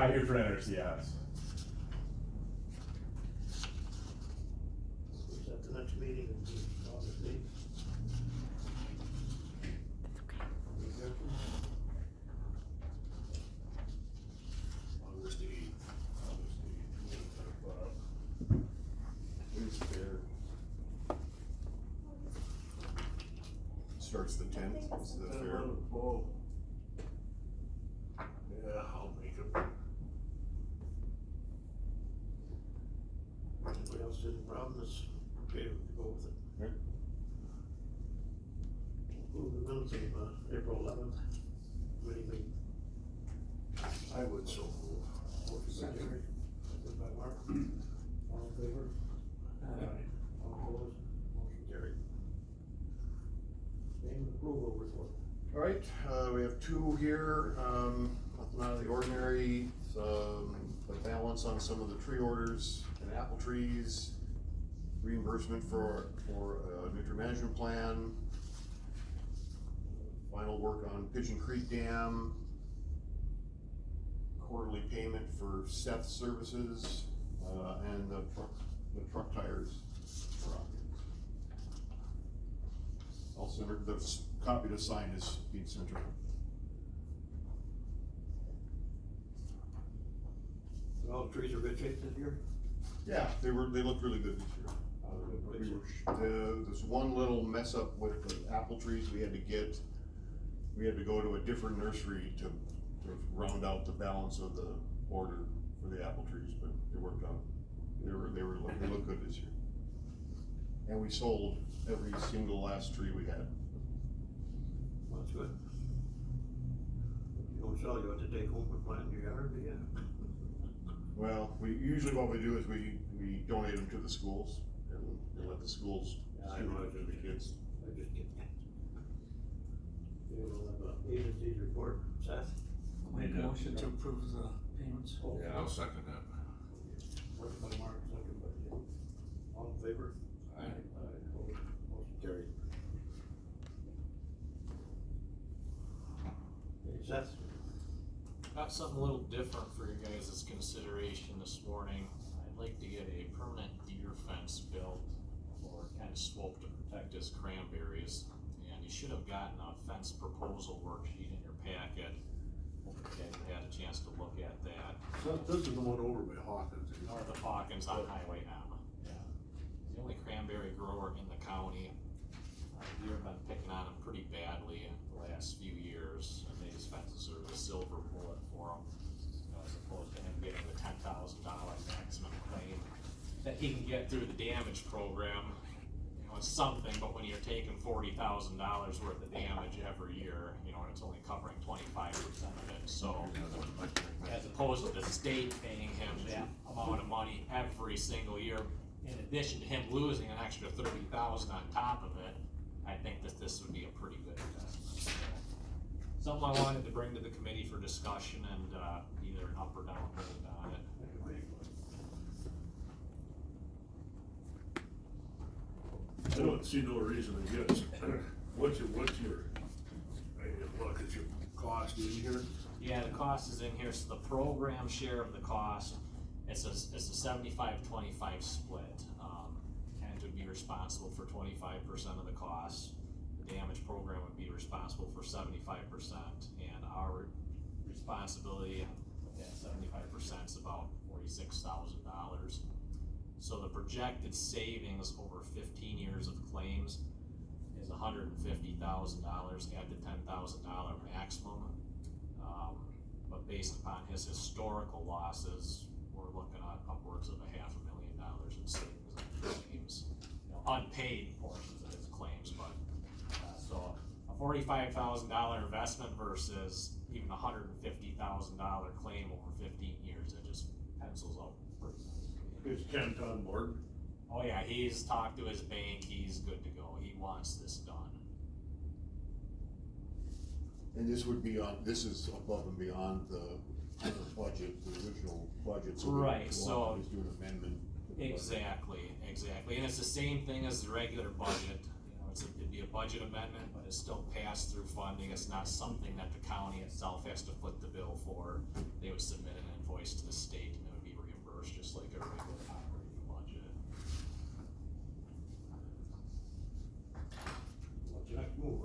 I do for enters, yes. Is that the next meeting in August 8th? August 8th. When's fair? Starts the 10th, is the fair? Oh. Yeah, I'll make it. Anybody else in problems? Okay, we go with it. Right. Approve the minutes of April 11th. Anything? I would so move. Second. Second by Mark. All in favor? Aye. All opposed? Motion carried. Name and approval report. All right, we have two here, nothing out of the ordinary, the balance on some of the tree orders and apple trees, reimbursement for nutrient management plan, final work on Pigeon Creek Dam, quarterly payment for Seth Services, and the truck tires. I'll send her, the copy to sign is being sent her. All the trees are good shape this year? Yeah, they looked really good this year. There's one little mess up with the apple trees we had to go to a different nursery to round out the balance of the order for the apple trees, but it worked out. They look good this year. And we sold every single last tree we had. Well, that's good. If you don't sell, you have to take home and plant in your yard, yeah. Well, usually what we do is we donate them to the schools and let the schools Yeah, I distribute know, them to the kids. I just get that. Okay, we'll have a agencies report, Seth? Make a motion to approve the payments. Okay. Yeah, I'll second that. Motion by Mark, second by Jim. All in favor? Aye. Opposed? Motion carried. Okay, Seth? Got something a little different for your guys' consideration this morning. I'd like to get a permanent deer fence built or kind of slope to protect his cranberries. And you should have gotten a fence proposal worksheet in your packet. Hopefully you had a chance to look at that. So this is the one over by Hawkins. North of Hawkins on Highway M. Yeah. The only cranberry grower in the county. Deer have been picking on them pretty badly the last few years, and these fences are the silver bullet for them, as opposed to him getting the $10,000 maximum claim that he can get through the damage program. You know, it's something, but when you're taking $40,000 worth of damage every year, you know, and it's only covering 25% of it, so as opposed to the state paying him that amount of money every single year, in addition to him losing an extra $30,000 on top of it, I think that this would be a pretty good investment. Something I wanted to bring to the committee for discussion and, either an up or down vote on it. I don't see no reason against it. What's your, look, is your cost in here? Yeah, the cost is in here, so the program share of the cost, it's a 75-25 split. Kent would be responsible for 25% of the cost. The damage program would be responsible for 75%, and our responsibility at 75% is about $46,000. So the projected savings over 15 years of claims is $150,000 at the $10,000 maximum. But based upon his historical losses, we're looking at upwards of $500,000 in savings on claims, you know, unpaid portions of his claims, but, so a $45,000 investment versus even a $150,000 claim over 15 years, it just pencils out pretty nicely. Is Kent on board? Oh yeah, he's talked to his bank, he's good to go, he wants this done. And this would be this is above and beyond the budget, the original budget. So Right, we'll so- just do an amendment. to the budget. Exactly, and it's the same thing as the regular budget, you know, it'd be a budget amendment, but it's still pass-through funding, it's not something that the county itself has to foot the bill for. They would submit an invoice invoice to the state and it would be reimbursed just like a regular operating budget. What's your next move?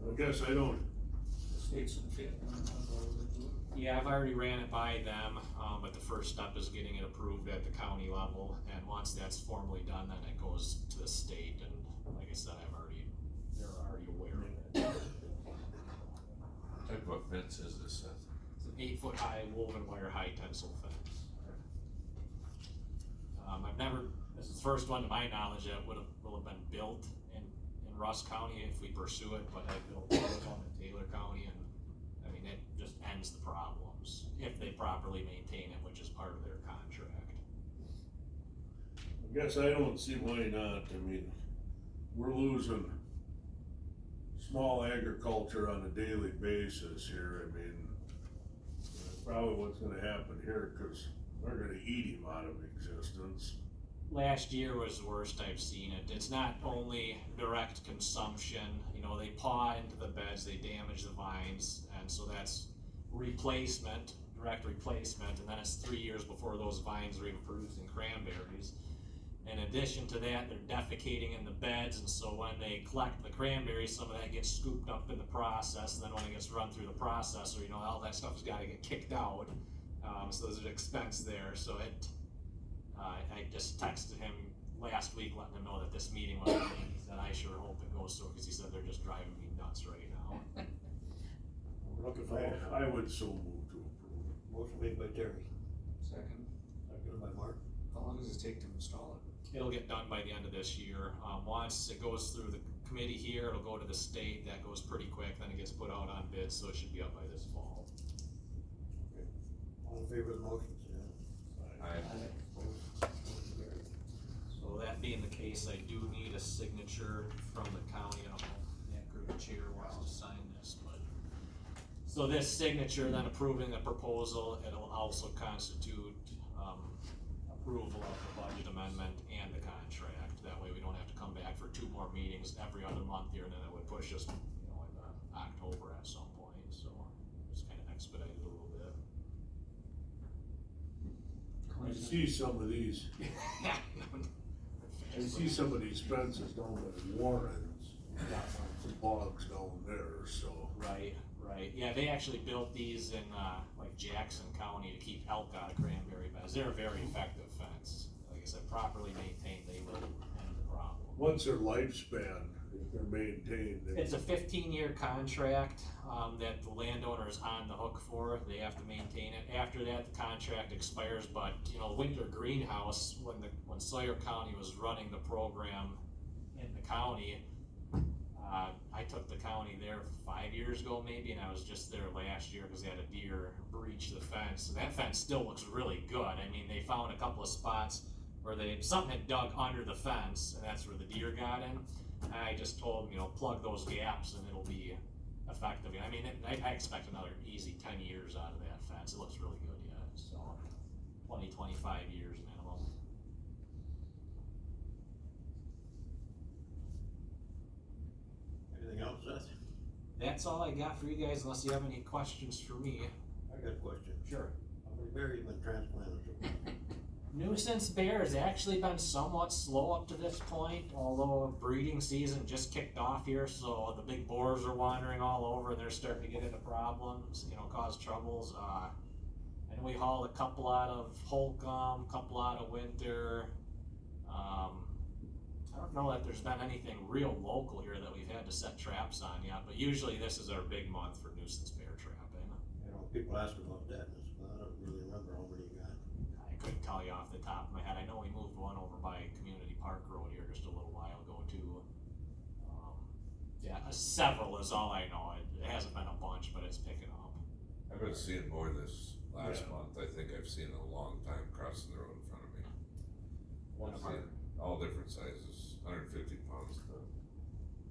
I guess I don't, The state's in fit. Yeah, I've already ran it by them, but the first step is getting it approved at the county level, and once that's formally done, then it goes to the state, and like I said, they're already aware of it. What type of fence is this, Seth? It's an 8-foot high woven wire high tensile fence. This is the first one to my knowledge that will have been built in Rusk County if we pursue it, but I built one in Taylor County, and I mean, it just ends the problems if they properly maintain it, which is part of their contract. I guess I don't see why not. I mean, we're losing small agriculture on a daily basis here. I mean, that's probably what's gonna happen here, cause they're gonna eat him out of existence. Last year was the worst I've seen it. It's not only direct consumption, you know, they paw into the beds, they damage the vines, and so that's replacement, direct replacement, and then it's 3 years before those vines are even producing cranberries. In addition to that, they're defecating in the beds, and so when they collect the cranberries, some of that gets scooped up in the process, and then when it gets run through the processor, you know, all that stuff has gotta get kicked out. So there's an expense there, so I just texted him last week letting him know that this meeting was happening. He said, I sure hope it goes through, cause he said they're just driving me nuts right now. We're looking for a motion. I would so move to approve. Motion made by Terry, Second, seconded by Mark. how long does it take to install it? It'll get done by the end of this year. Once it goes through the committee here, it'll go to the state, that goes pretty quick, then it gets put out on bids, so it should be up by this fall. All in favor of the motion, say I, aye. Motion carried. So that being the case, I do need a signature from the county. I don't know if Nick or the chair wants to sign this, but. So this signature then approving the proposal, it'll also constitute, approval of the budget amendment and the contract. That way we don't have to come back for 2 more meetings every other month here, and then it would push us, you know, into October at some point, so just kinda expedite it a little bit. I see some of these, I see some of these fences down at Warren's, some bogs down there, so. Right, yeah, they actually built these in, like Jackson County to keep elk out of cranberry beds. They're a very effective fence. Like I said, properly maintained, they will end the problem. What's their lifespan if they're maintained? It's a 15-year contract, that the landowner is on the hook for. They have to maintain it. After that, the contract expires, but, you know, winter greenhouse, when Sawyer County was running the program in the county, I took the county there 5 years ago maybe, and I was just there last year because they had a deer breach the fence. So that fence still looks really good. I mean, they found a couple of spots where something had dug under the fence, and that's where the deer got in. And I just told them, you know, plug those gaps and it'll be effective. I mean, I expect another easy 10 years out of that fence. It looks really good yet, so 20, 25 years minimum. Anything else, Seth? That's all I got for you guys, unless you have any questions for me. I got a question. Sure. How many berries been transplanted so far? Nuisance bear has actually been somewhat slow up to this point, although breeding season just kicked off here, so the big boars are wandering all over and they're starting to get into problems, you know, cause troubles. And we hauled a couple out of Holcomb, couple out of Winter. I don't know that there's been anything real local here that we've had to set traps on yet, but usually this is our big month for nuisance bear trapping. You know, people ask about that, and I don't really remember how many you got. I couldn't tell you off the top of my head. I know we moved one over by Community Park Road here just a little while ago too. Yeah, several is all I know. It hasn't been a bunch, but it's picking up. I've been seeing more this last Yeah. month. I think I've seen a long time crossing the road in front of me. One of our, All different sizes, 150 pounds to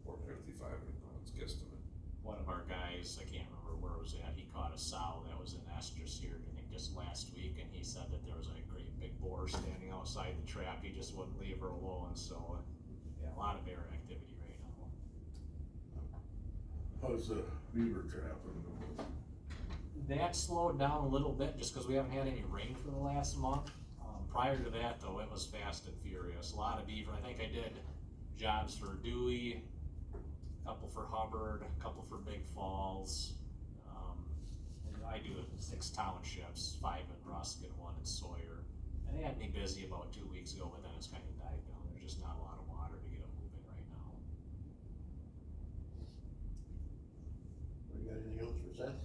450, 500 pounds, guesstimate. one of our guys, I can't remember where it was at, he caught a sow that was in estrus here, I think just last week, and he said that there was a great big boar standing outside the trap. He just wouldn't leave her alone, so, yeah, a lot of bear activity right now. How's the beaver trapping? That slowed down a little bit just because we haven't had any rain for the last month. Prior to that though, it was fast and furious. A lot of beaver. I think I did jobs for Dewey, a couple for Hubbard, a couple for Big Falls. And I do 6 townships, 5 in Rusk and 1 in Sawyer. And they had me busy about 2 weeks ago, but then it's kind of died down. There's just not a lot of water to get them moving right now. We got anything else for Seth?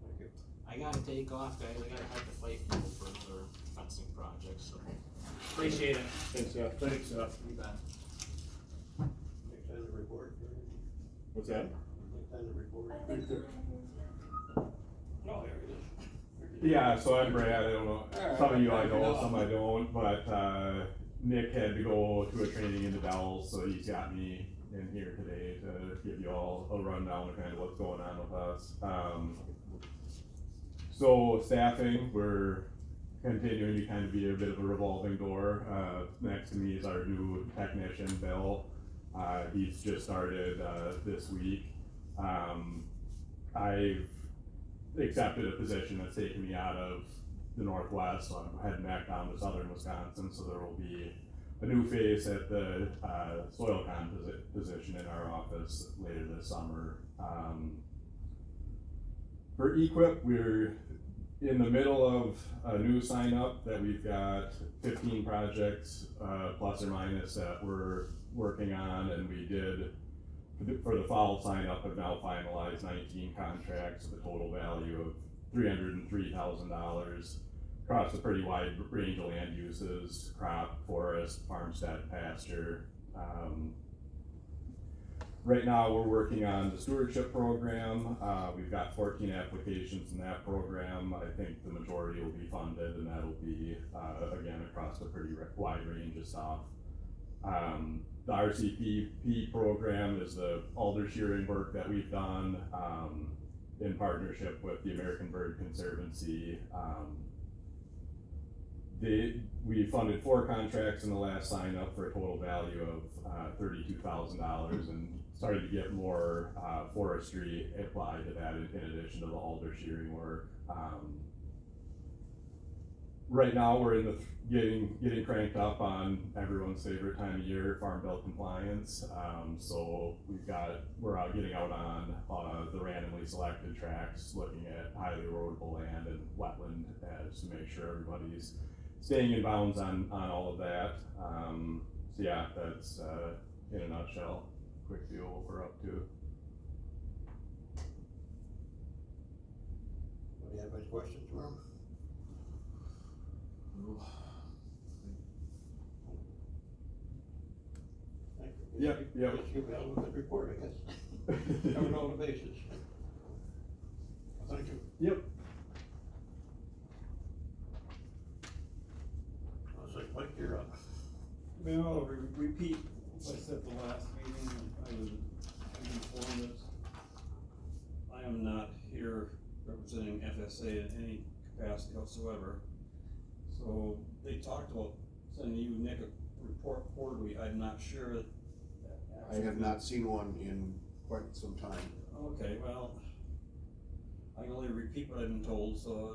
Thank you. I gotta take off, guys. I gotta head to Fifield for another fencing project, so. Appreciate it. Thanks, Seth. Thanks, Seth. You bet. Next time the report. What's that? Next time the report. Oh, there it is. Yeah, so I'm Brad, I don't know, some of you I know, some I don't, but, Nick had to go to a training in the Dells, so he's got me in here today to give you all a rundown of kind of what's going on with us. So staffing, we're continuing to kind of be a bit of a revolving door. Next to me is our new technician, Bill. He's just started, this week. I've accepted a position that's taken me out of the Northwest, so I'm heading back down to southern Wisconsin, so there will be a new face at the soil position in our office later this summer. For equip, we're in the middle of a new sign up that we've got 15 projects, plus or minus, that we're working on, and we did for the fall sign up have now finalized 19 contracts with a total value of $303,000 across a pretty wide range of land uses: crop, forest, farmstead, pasture. Right now we're working on the stewardship program. We've got 14 applications in that program. I think the majority will be funded, and that'll be again across a pretty wide range of stuff. The RCPP program is the alder shearing work that we've done in partnership with the American Bird Conservancy. We funded 4 contracts in the last sign up for a total value of $32,000, and started to get more forestry applied to that in addition to the alder shearing work. Right now we're in the getting cranked up on everyone's favorite time of year, Farm Bill compliance. So we're out getting out on the randomly selected tracks, looking at highly erodible land and wetland as to make sure everybody's staying in bounds on all of that. So yeah, that's in a nutshell, quick view of what we're up to. Do you have any questions for him? Thank you. Yep, yep. Guess you've got a good report, I guess. Covered all the bases. Thank you. Yep. I'll say, Mike, you're up. Well, I'll repeat what I said the last meeting. I was informed that I am not here representing FSA in any capacity whatsoever. So they talked about sending you, Nick, a report quarterly. I'm not sure that. I have not seen one in quite some time. Okay, well, I can only repeat what I've been told, so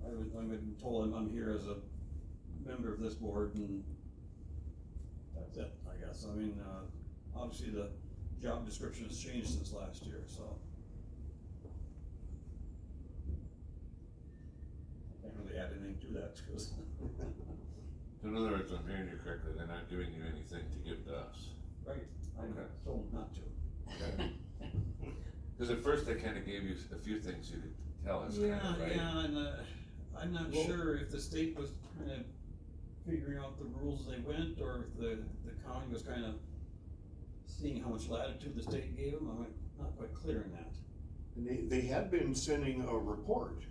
I've been told I'm here as a member of this board, and that's it, I guess. I mean, obviously the job description has changed since last year, so. I can't really add anything to that, because. In other words, I'm hearing you correctly, they're not giving you anything to give to us. Right, I'm Okay. told not to. Okay. Cause at first they kinda gave you a few things you could tell us, kinda, right? Yeah, and, I'm not sure if the state was kind of figuring out the rules as they went, or if the county was kind of seeing how much latitude the state gave them. I'm not quite clear on that. And they had been sending a report,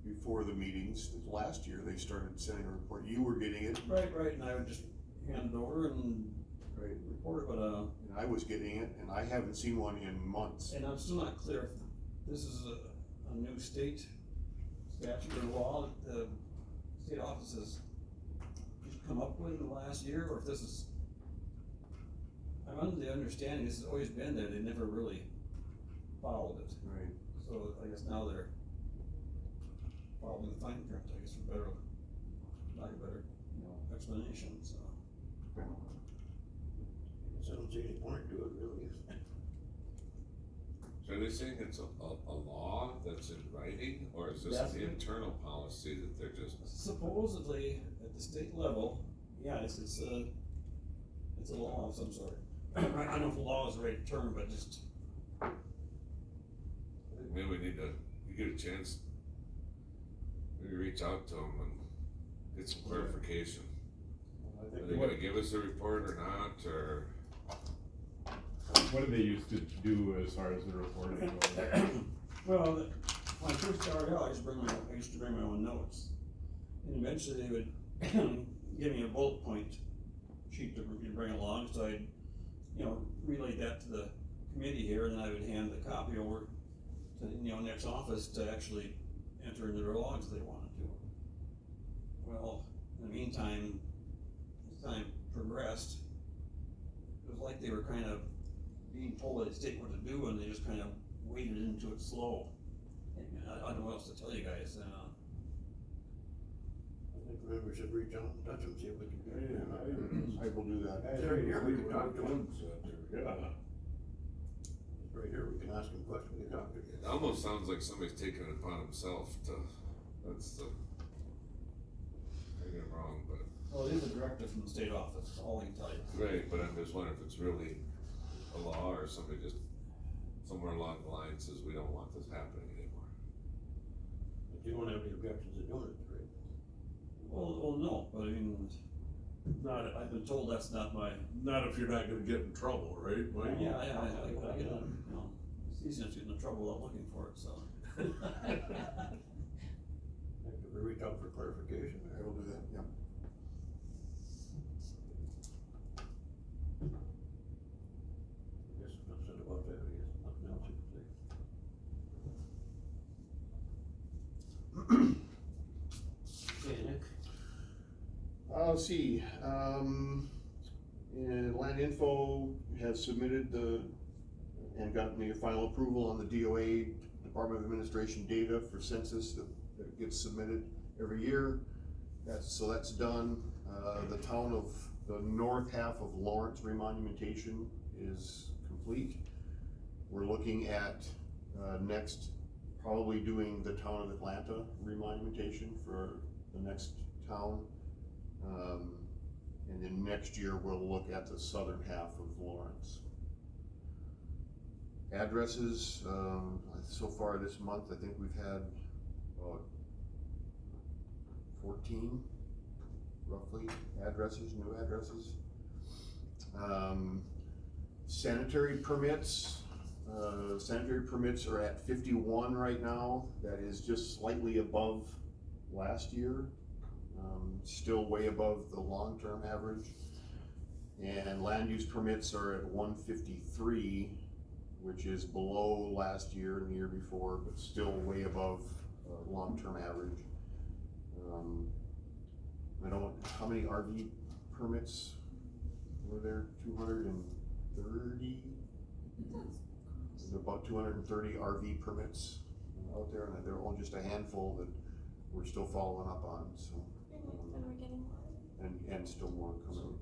before the meetings. Last year, they started sending a report. You were getting it. Right, and I would just hand it over and Right. report it, but, And I was getting it, and I haven't seen one in months. and I'm still not clear if this is a new state statute or law that the state office has just come up with in the last year, or if this is, I'm under the understanding, this has always been there, they never really followed it. Right. So I guess now they're following the fine print, I guess, for better, lack of better, explanation, so. I don't see any point to it, really. So are they saying it's a law that's in writing, or is this That's an it. internal policy that they're just, Supposedly, at the state level, yeah, it's a law of some sort. I don't know if law is the right term, but just, maybe we need to, you get a chance, maybe reach out to them and get some clarification. I Are think they gonna give us a report or not, or? What did they used to do as far as the reporting goes? well, when I first started out, I used to bring my own notes. And eventually they would give me a bullet point sheet to bring along, so I'd, relay that to the committee here, and then I would hand the copy over to, next office to actually enter into their logs they wanted to. Well, in the meantime, as time progressed, it was like they were kind of being told by the state what to do, and they just kind of waded into it slow. And I don't know what else to tell you guys, I think maybe we should reach out and touch them, see if we can. I will do that. Guys, right here, we can talk to them. Yeah. Right here, we can ask them questions, we can talk to them. It almost sounds like somebody's taking it upon himself to, that's the, maybe I'm wrong, but, well, it is a directive from the state office, all I can tell you. right, but I'm just wondering if it's really a law or somebody just, somewhere along the line says, we don't want this happening anymore. But you don't have any objections to doing it, right? Well, no, but I mean, I've been told that's not my, Not if you're not gonna get in trouble, right, Mike? yeah, I get, it's easy enough to get in trouble without looking for it, so. I think if we reach out for clarification, I will do that, yeah. I guess enough said about that, I guess, nothing else you can say. Okay, Nick? Let's see, and Land Info has submitted and gotten the final approval on the DOA, Department of Administration data for census that gets submitted every year. So that's done. The town of, the north half of Lawrence remonumentation is complete. We're looking at, next, probably doing the town of Atlanta remonumentation for the next town. And then next year, we'll look at the southern half of Lawrence. Addresses, so far this month, I think we've had about 14, roughly, addresses, new addresses. Sanitary permits are at 51 right now. That is just slightly above last year. Still way above the long-term average. And land use permits are at 153, which is below last year and the year before, but still way above long-term average. How many RV permits were there? 230? There's about 230 RV permits out there, and there are only just a handful that we're still following up on, so. And we're getting more. And still more coming.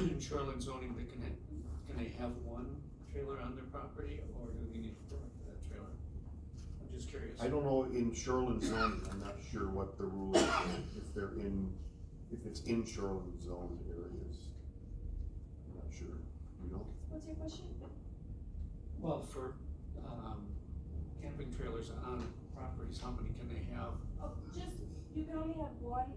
In shoreline zoning, can they have one trailer on their property, or do we need a permit for that trailer? I'm just curious. I don't know, in shoreline zone, I'm not sure what the rule is, if it's in shoreline zone areas. I'm not sure, you know? What's your question? Well, for, camping trailers on properties, how many can they have? Oh, you can only have one,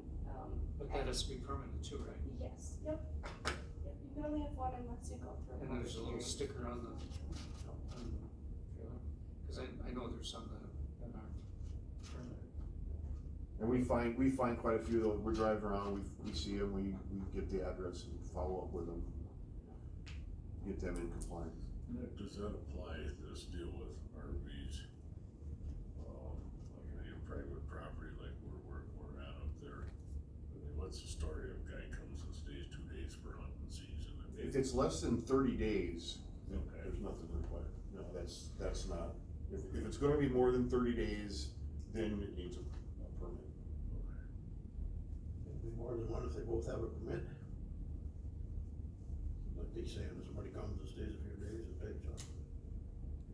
But that has to be permitted too, right? yes, yep, you can only have one unless you go through. And then there's a little sticker on the trailer, cause I know there's some that aren't permitted. And we find quite a few, though, we're driving around, we see them, we get the address and follow up with them. Get them in compliance. Nick, does that apply, this deal with RVs? Like any private property, like we're at up there? I mean, what's the story of a guy comes and stays 2 days for hunting season, and If it's less than 30 days, Okay. there's nothing required. No, that's not, if it's gonna be more than 30 days, then it needs a permit. It'd be more than one if they both have a permit. Like they say, if somebody comes and stays a few days and takes off,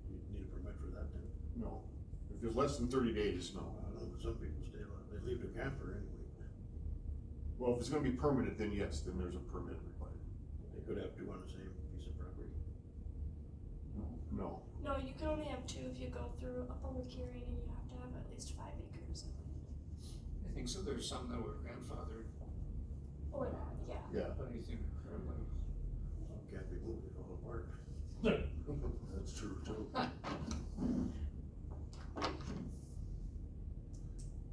you need a permit for that then. No, if there's less than 30 days, no. I know, but some people stay, they leave their camper anyway. Well, if it's gonna be permanent, then yes, then there's a permit required. They could have two on the same piece of property. No, No, you can only have two if you go through a public hearing and you have to have at least 5 acres. I think so, there's some that were grandfathered, Or that, yeah. yeah, but I think currently. Some can't be moved, they fall apart. That's true too.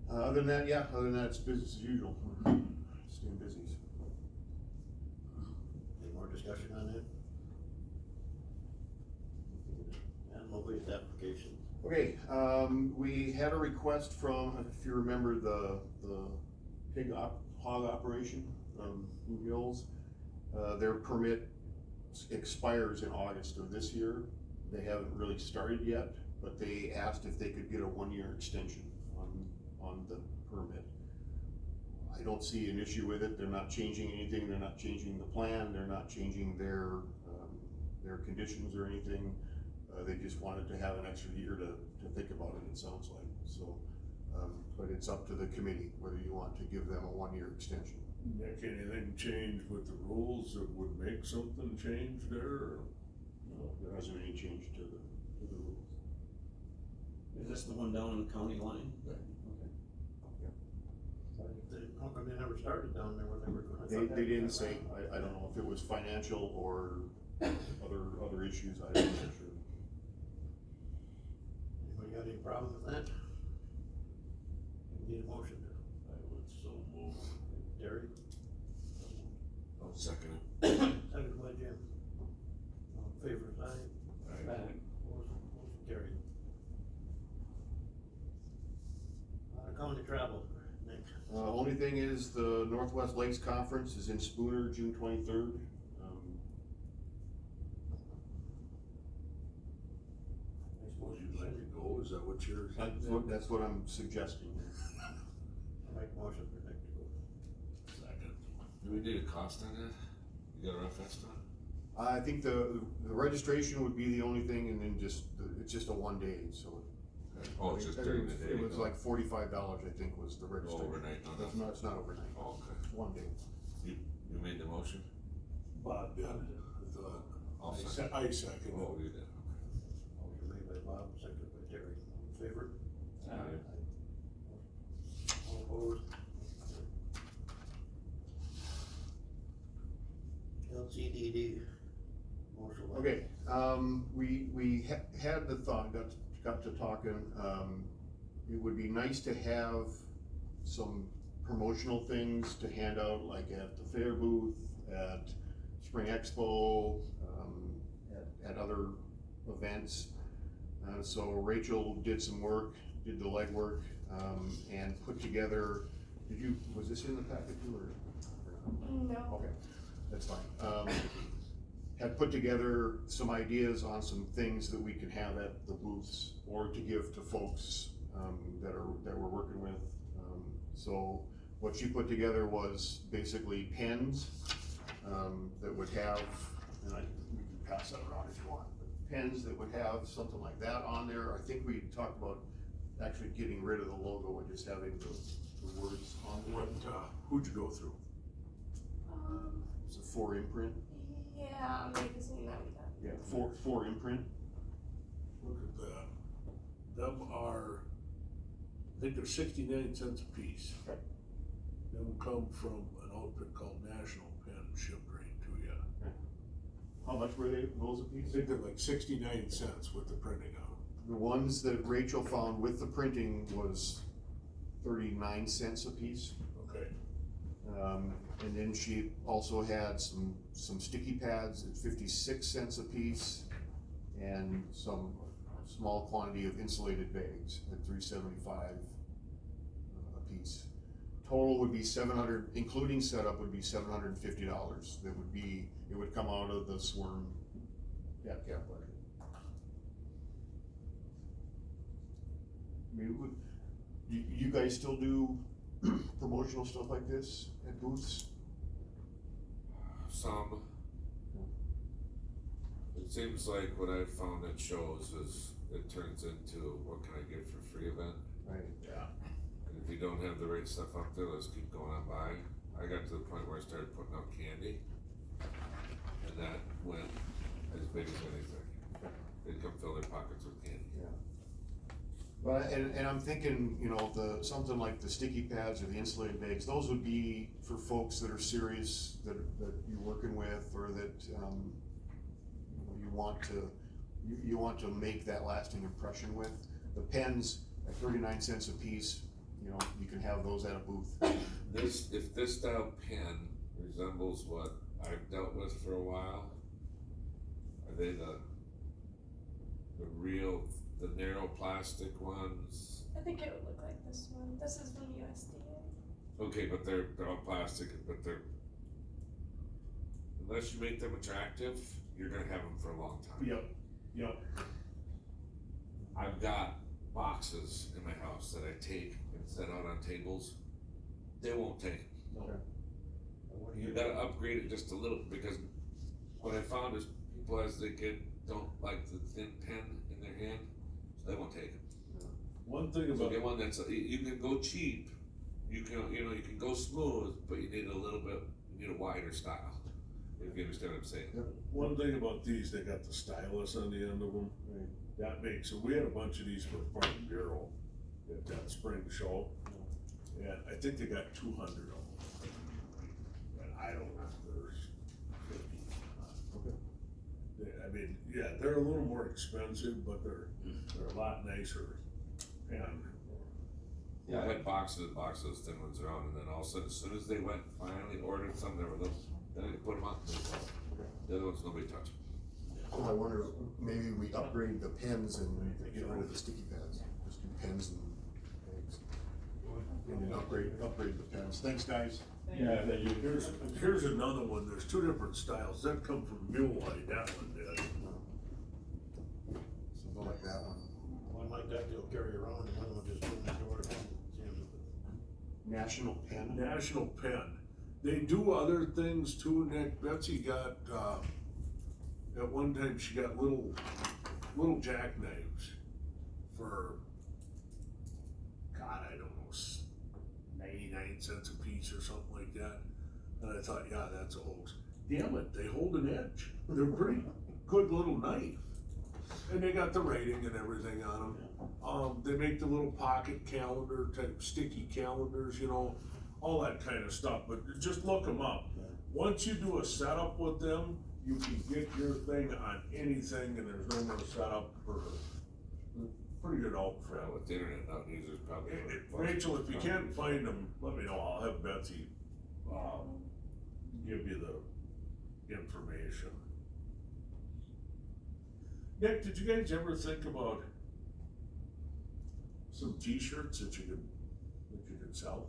other than that, it's business as usual. We're staying busy. Any more discussion on that? Animal-based application. Okay, we had a request from, if you remember, the hog operation, Blue Hills. Their permit expires in August of this year. They haven't really started yet, but they asked if they could get a 1-year extension on the permit. I don't see an issue with it. They're not changing anything. They're not changing the plan. They're not changing their conditions or anything. They just wanted to have an extra year to think about it, it sounds like, so. But it's up to the committee whether you want to give them a 1-year extension. Nick, anything change with the rules that would make something change there, or? No, there hasn't been any change to the rules. Is this the one down on the county line? Okay. How come they never started down there when they were gonna? They didn't say, I don't know if it was financial or other issues, I'm not sure. Anybody got any problem with that? Need a motion to, I would so move. Terry, I'll second it. second by Jim. All in favor, aye. Aye. Motion carried. County travel, Nick. Only thing is, the Northwest Lakes Conference is in Spooner, June 23rd. I suppose you'd like to go, is that what you're? That's what I'm suggesting. I make a motion for Nick to go. Second. Do we need a cost on that? You got a rough estimate? I think the registration would be the only thing, and then it's just a 1 day, so. Oh, it's just during the day? It was like $45, I think, was the registration. Overnight, no, It's not, it's not overnight. Oh, okay. 1 day. You made the motion? Bob did, I thought. I'll I second. I second Oh, it. you did, Motion made by Bob, seconded by Terry. All in favor? okay. All opposed? LCDD. Motion. Okay, we had the thought, got to talking, it would be nice to have some promotional things to hand out, like at the fair booth, at Spring Expo, at other events. So Rachel did some work, did the legwork, and put together, was this in the packet too, or? No. Okay, that's fine. Had put together some ideas on some things that we could have at the booths or to give to folks that we're working with. So what she put together was basically pens that would have, and we can pass that around if you want, but pens that would have something like that on there. I think we talked about actually getting rid of the logo and just having the words on there. What, who'd you go through? It's a 4 imprint. Yeah, magazine that we got. Yeah, 4 imprint. Look at that. Them are, I think they're 69 cents a piece. Okay. Them come from an outfit called National Pen, shipped right to you. How much were those a I piece? think they're like 69 cents with the printing on them. The ones that Rachel found with the printing was 39 cents a piece. Okay. And then she also had some sticky pads at 56 cents a piece, and some small quantity of insulated bags at $3.75 a piece. total would be including setup would be $750. That would be, it would come out of the sworn cap budget. I mean, you guys still do promotional stuff like this at booths? Some. It seems like what I've found at shows is it turns into what can I get for free event? Right. Yeah. And if you don't have the right stuff up there, let's keep going on by. I got to the point where I started putting out candy. And that went as big as anything. They'd come fill their pockets with candy. But, and I'm thinking, you know, something like the sticky pads or the insulated bags, those would be for folks that are serious, that you're working with, or that, you want to make that lasting impression with. The pens at 39 cents a piece, you know, you can have those at a booth. If this style pen resembles what I've dealt with for a while, are they the real, the narrow plastic ones? I think it would look like this one. This is from USDA. Okay, but they're all plastic, but unless you make them attractive, you're gonna have them for a long time. Yep. I've got boxes in my house that I take and set out on tables. They won't take them. No. You gotta upgrade it just a little, because what I found is people as they don't like the thin pen in their hand, so they won't take it. One thing So about, get one that's, you can go cheap, you can go smooth, but you need a wider style, if you understand what I'm saying. one thing about these, they got the stylus on the end of them. Right. That makes, so we had a bunch of these for Farm Bureau at that spring show. And I think they got 200 of them. And I don't know if there's 50. I mean, yeah, they're a little more expensive, but they're a lot nicer. And Yeah, I had boxes and boxes of thin ones around, and then all of a sudden, as soon as they went, finally ordered some, there were those, then I put them out. The other ones, nobody touched. So I wonder, maybe we upgrade the pens and get rid of the sticky pads, just do pens and bags. And then upgrade the pens. Thanks, guys. Yeah, thank you. here's another one, there's two different styles, that come from Mule Light, that one did. Something like that one. One like that they'll carry around, and one will just put in the door. National pen. National Pen. They do other things too, Nick. Betsy got, at one time she got little jackknives for, God, I don't know, 99 cents a piece or something like that. And I thought, yeah, that's a hoax. Damn it, they hold an edge. They're pretty good little knife. And they got the rating and everything on them. They make the little pocket calendar type sticky calendars, you know, all that kind of stuff, but just look them up. Once you do a setup with them, you can get your thing on anything and there's no more setup for pretty good outfit. Well, with the internet nowadays, there's probably. Rachel, if you can't find them, let me know, I'll have Betsy, give you the information. Nick, did you guys ever think about some t-shirts that you could sell?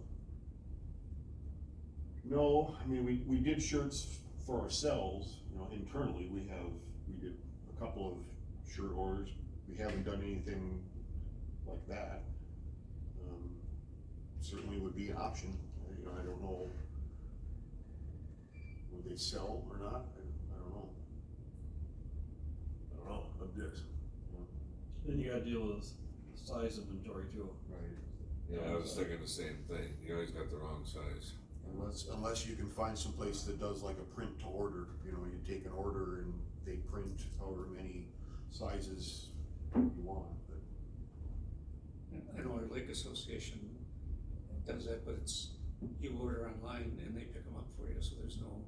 No, I mean, we did shirts for ourselves, you know, internally, we did a couple of shirt orders. We haven't done anything like that. Certainly would be an option, you know, I don't know. Would they sell or not? I don't know. I don't know, I'm just, Then you gotta deal with size inventory too. Right. Yeah, I was thinking the same thing, you always got the wrong size. Unless you can find some place that does like a print to order, you know, you take an order and they print however many sizes you want, but. I know our lake association does that, but it's, you order online and they pick them up for you, so there's no,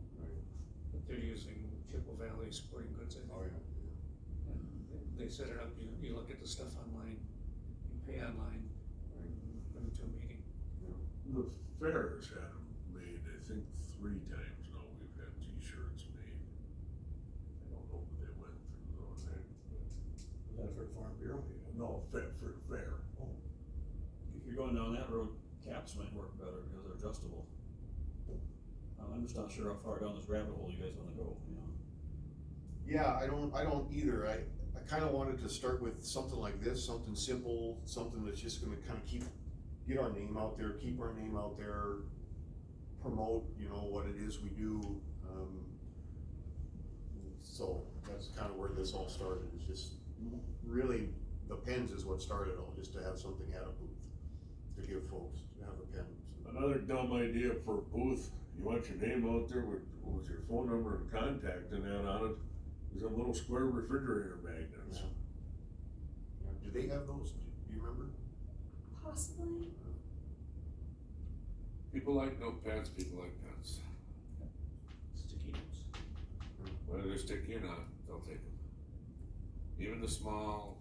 but they're using Chippewa Valley Sporting Goods, I think. Oh, yeah. And they set it up, you look at the stuff online, you pay online, come to a meeting. the fairs had them made, I think 3 times now we've had t-shirts made. I don't know if they went through those, Is that for Farm Bureau? no, for fair. If you're going down that road, caps might work better because they're adjustable. I'm just not sure how far down this rabbit hole you guys wanna go, you know? Yeah, I don't either. I kinda wanted to start with something like this, something simple, something that's just gonna kinda get our name out there, keep our name out there, promote, you know, what it is we do. So that's kinda where this all started, is just really, the pens is what started all, just to have something at a booth, to give folks, to have a pen. Another dumb idea for a booth, you want your name out there with your phone number and contact and that on it, is a little square refrigerator magnets. Yeah. Do they have those, do you remember? Possibly. People like notepads, people like pens. Sticky notes. Whether they're sticky or not, they'll take them. Even the small,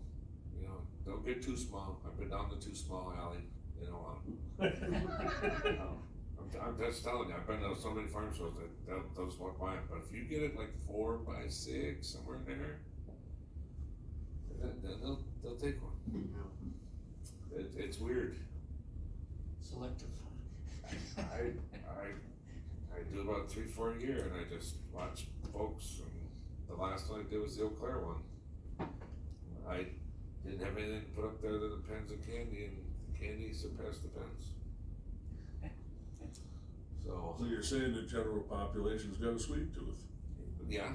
you know, don't get too small. I've been down the too small alley, you know, I'm just telling you, I've been to so many farm shows that they'll just walk by it, but if you get it like 4x6, somewhere in there, then they'll take one. Yeah. It's weird. Selective. I do about 3-4 a year, and I just watch folks, and the last one I did was the Eau Claire one. I didn't have anything to put up there than the pens and candy, and candy surpassed the pens. So, So you're saying the general population's got a sweet tooth? yeah.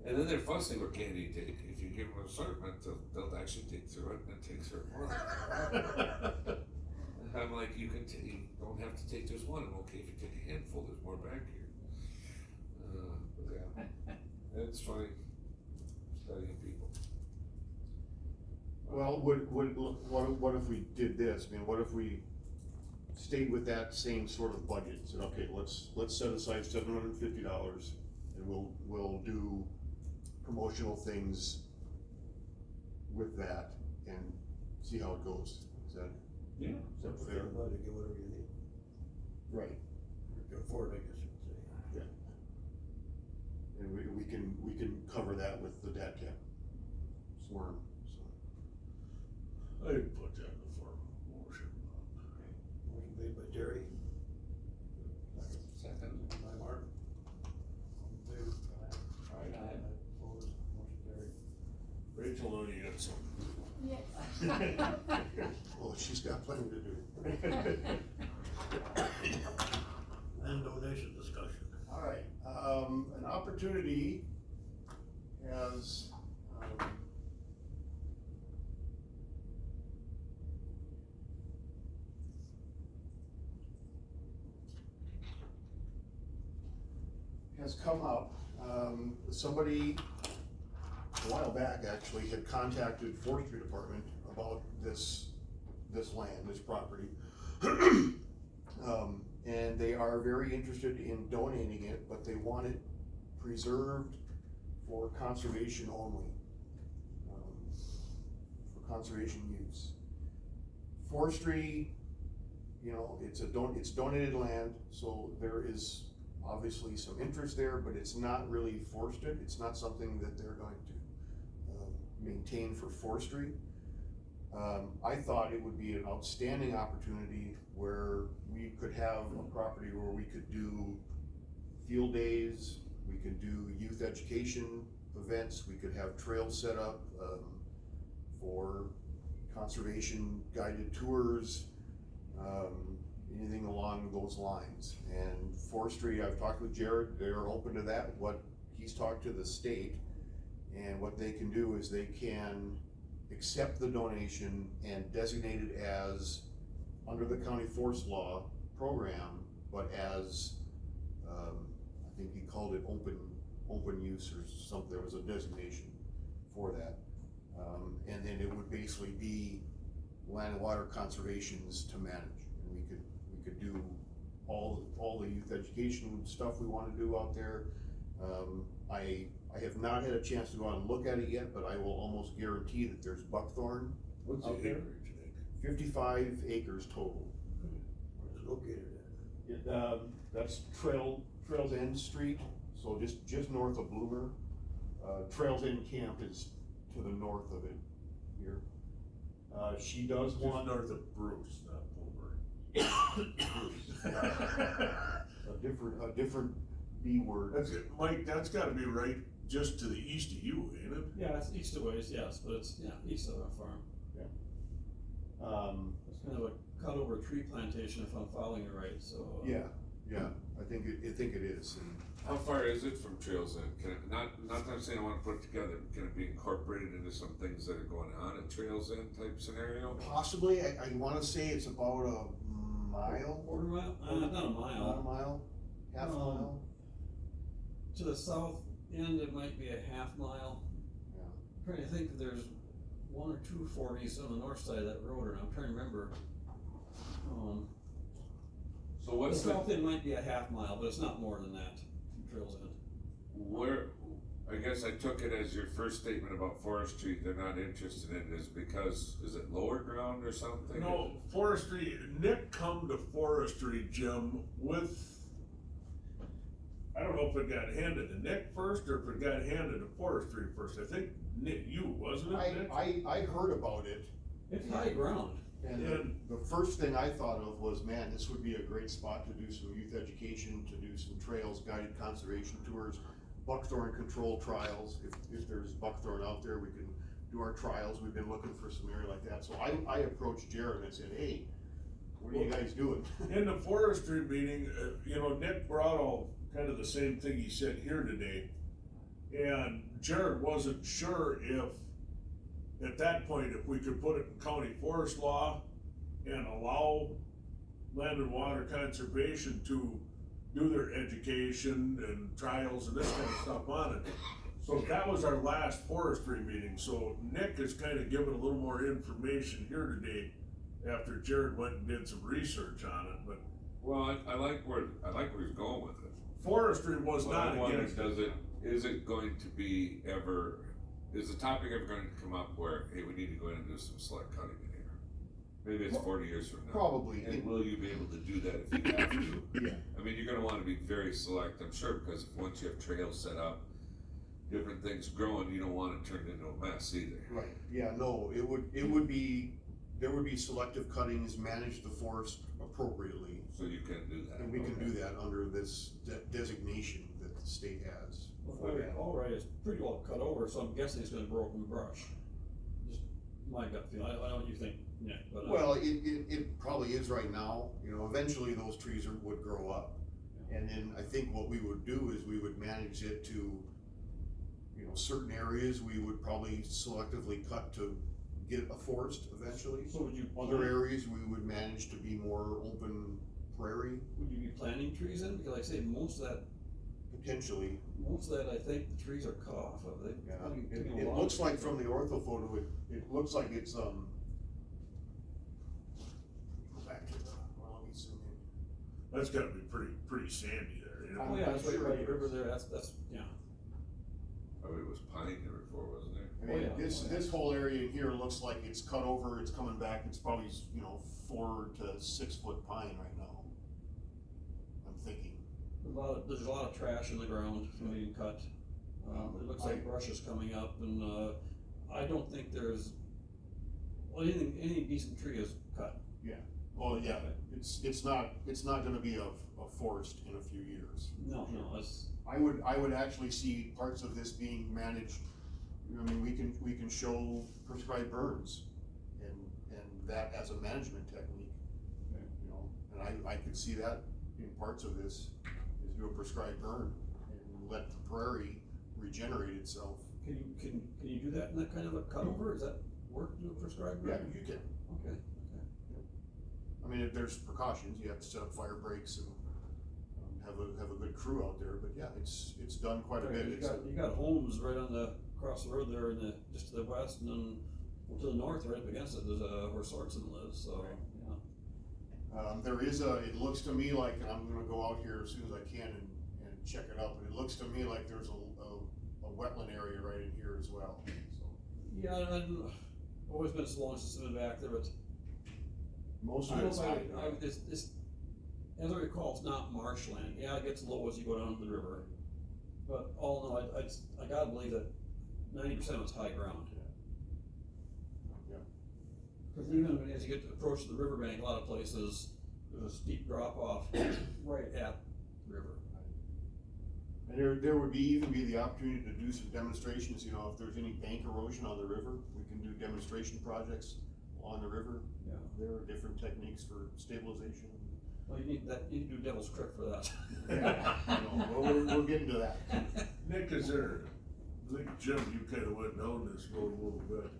And then they're fussy with candy take. If you give them an assortment, they'll actually take through it and take through it more. I'm like, you don't have to take just one. I'm okay if you take a handful, there's more back here. But yeah, it's funny studying people. Well, what if we did this? I mean, what if we stayed with that same sort of budget? Said, okay, let's set aside $750 and we'll do promotional things with that and see how it goes. Is that? Yeah. Is that fair? Get whatever you need. Right. Can afford, I guess you would say. And we can cover that with the DAT cap. Swarm, so. I'd put that in the form of motion. Motion made by Jerry. Second. By Mark. All in favor? Aye. Opposed, motion carried. Rachel, know you got something. Yes. Well, she's got plenty to do. And donation discussion. All right, an opportunity has, has come up. Somebody, a while back actually, had contacted Forestry Department about this land, this property. And they are very interested in donating it, but they want it preserved for conservation only. For conservation use. Forestry, you know, it's donated land, so there is obviously some interest there, but it's not really forested. It's not something that they're going to maintain for forestry. I thought it would be an outstanding opportunity where we could have a property where we could do field days, we could do youth education events, we could have trails set up for conservation guided tours, anything along those lines. And forestry, I've talked with Jared, they're open to that. He's talked to the state, and what they can do is they can accept the donation and designate it as, under the county forest law program, but as, I think he called it open use or something. There was a designation for that. And then it would basically be land and water conservations to manage. And we could do all the youth education stuff we wanna do out there. I have not had a chance to go out and look at it yet, but I will almost guarantee that there's buckthorn What's out the there. acreage, Nick? 55 acres total. Where's it located at? That's Trails End Street, so just north of Bloomer. Trails End Camp is to the north of it here. She does Just want, north of Bruce, not Bloomer. A different B word. That's it, Mike, that's gotta be right just to the east of you, ain't it? Yeah, it's east of ways, yes, but it's, yeah, east of our farm. It's kind of a cut over tree plantation if I'm following you right, so. Yeah, I think it is, and How far is it from Trails End? Can it, not that I'm saying I wanna put it together, but can it be incorporated into some things that are going on at Trails End type scenario? possibly, I wanna say it's about a mile, Quarter mile, not a not a mile. mile, half a Um, mile. To the south end, it might be a half mile. Yeah. I'm trying to think if there's one or two 40s on the north side of that road, and I'm trying to remember. So The what's the, south end might be a half mile, but it's not more than that from Trails End. where, I guess I took it as your first statement about forestry, they're not interested in it is because, is it lower ground or something? No, forestry, Nick come to forestry, Jim, with, I don't know if it got handed to Nick first or if it got handed to forestry first. I think Nick, you, wasn't it, Nick? I heard about it, It's high ground. and the first thing I thought of was, man, this would be a great spot to do some youth education, to do some trails, guided conservation tours, buckthorn control trials. If there's buckthorn out there, we can do our trials. We've been looking for some area like that. So I approached Jared and I said, hey, what are you guys doing? In the forestry meeting, Nick brought all kind of the same thing he said here today. And Jared wasn't sure if, at that point, if we could put it in county forest law and allow land and water conservation to do their education and trials and this kind of stuff on it. So that was our last forestry meeting, so Nick is kind of giving a little more information here today after Jared went and did some research on it, but Well, I like where he's going with it. forestry was What not I wonder, against it. is it going to be ever, is the topic ever going to come up where, hey, we need to go in and do some select cutting in here? Maybe it's 40 years from now. Probably. And will you be able to do that if you have to? Yeah. I mean, you're gonna wanna be very select, I'm sure, because once you have trails set up, different things growing, you don't want it turned into a mess either. Right, yeah, no, it would be, there would be selective cuttings, manage the forest appropriately. So you can do that. And we can do that under this designation that the state has. If I recall right, it's pretty well cut over, so I'm guessing it's gonna grow from brush. Just my gut feeling, I don't know what you think, Nick, but. Well, it probably is right now, eventually those trees would grow up. And then I think what we would do is we would manage it to, certain areas, we would probably selectively cut to get a forest eventually. So would you? Other areas, we would manage to be more open prairie, Would you be planting trees in? Because like I say, most of that, I think the trees are cut off of, they. Yeah, probably taken a it lot looks of like trees from out. the ortho photo, it looks like it's, go back to let me zoom in. That's gotta be pretty sandy there, you know? Oh, yeah, that's right Sure by it the river is. there, that's, yeah. Oh, it was pine there before, wasn't there? I mean, Oh, yeah. this whole area here looks like it's cut over, it's coming back, it's probably, 4 to 6 foot pine right now. I'm thinking. There's a lot of trash in the ground, being cut. It looks like brush is coming up, and, I don't think there's, well, any decent tree is cut. Well, yeah, it's not gonna be a forest in a few years. No, that's, I would actually see parts of this being managed, I mean, we can show prescribed burns and that as a management technique. And I could see that in parts of this, is do a prescribed burn and let the prairie regenerate itself. can you do that in that kind of a cutover? Is that work to do a prescribed Yeah, burn? you can. Okay. I mean, if there's precautions, you have to set up fire breaks and have a good crew out there, but yeah, it's done quite a bit. You got homes right across the road there just to the west, and then to the north, right up against it, there's where Sorensen lives, so, yeah. There is it looks to me like, and I'm gonna go out here as soon as I can and check it out, but it looks to me like there's a wetland area right in here as well, so. Yeah, I've always been so long since I've been back there, but Most I of don't it's know, high. it's, as I recall, it's not marshland. Yeah, it gets low as you go down to the river. But all in all, I gotta believe that 90% of it's high ground. Yeah. Cause even as you get to approach the riverbank, a lot of places, there's a steep drop off right at the river. And there would even be the opportunity to do some demonstrations, you know, if there's any bank erosion on the river, we can do demonstration projects on the river. Yeah. There are different techniques for stabilization. Well, you need to do Devil's Creek for that. Yeah, I know, well, we're getting to that. Nick, is there, I think Jim, you kinda went down this road a little bit.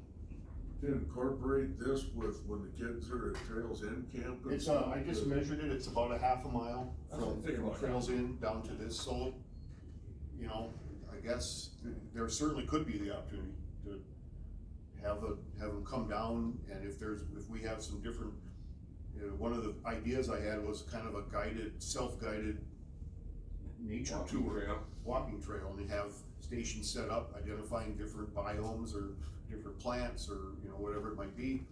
To incorporate this with when the kids are at Trails End Camp? and It's, stuff? I just measured it, it's about a half a mile That's what I from figured about that. Trails Inn down to this, so, you know, I guess there certainly could be the opportunity to have them come down, and if we have some different, you know, one of the ideas I had was kind of a guided, self-guided nature Walking tour. trail. Walking trail, and they have stations set up identifying different biomes or different plants or, you know, whatever it might be,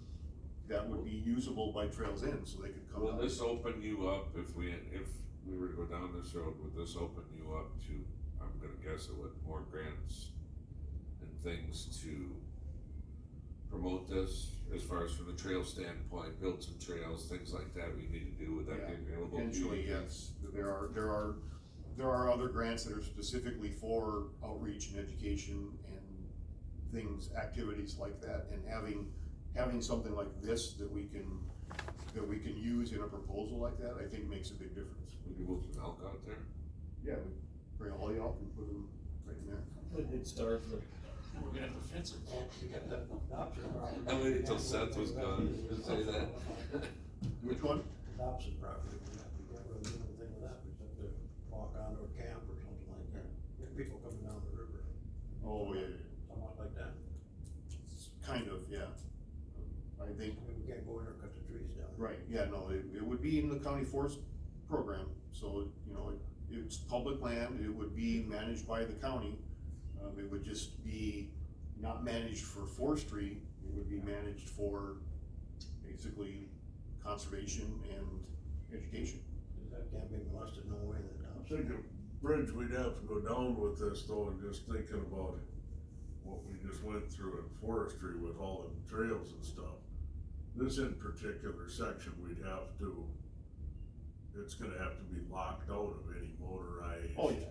that would be usable by Trails End, so they could come Will out. this open you up if we were to go down this road, would this open you up to, I'm gonna guess it would, more grants and things to promote this, as far as from the trail standpoint, build some trails, things like that we need to do, would that be Yeah, available to you? potentially, yes, there are other grants that are specifically for outreach and education and things, activities like that, and having something like this that we can use in a proposal like that, I think makes a big difference. We could move some elk out there? Yeah, we bring all the elk and put them right in there. They'd starve the. We're gonna have to fence it. Adoption property. I waited until Seth was gone to say that. Which one? Adoption property, we can't really do anything with that, except to walk onto a camp or something like that. Get people coming down the river, Oh, yeah, somewhat like that. kind of, yeah. I think, I mean, we can't go in there and cut the trees down. right, yeah, no, it would be in the county forest program, so, you know, it's public land, it would be managed by the county. It would just be not managed for forestry, it would be managed for basically conservation and education. That can't be molested, no way, that I'm adoption. thinking bridge we'd have to go down with this though, and just thinking about what we just went through in forestry with all the trails and stuff. This in particular section, we'd have to, it's gonna have to be locked out of any motorized. Oh, yeah.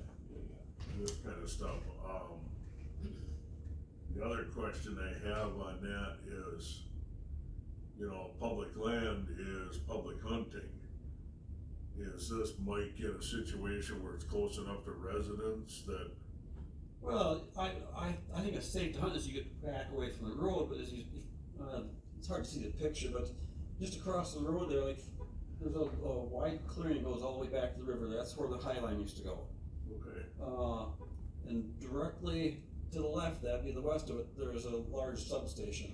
This kind of stuff. The other question I have on that is, you know, public land is public hunting. Is this might get a situation where it's close enough to residents that, Well, I think it's safe to hunt as you get back away from the road, but as you, it's hard to see the picture, but just across the road there, like, there's a wide clearing that goes all the way back to the river, that's where the High Line used to go. okay, And directly to the left, that'd be the west of it, there's a large substation.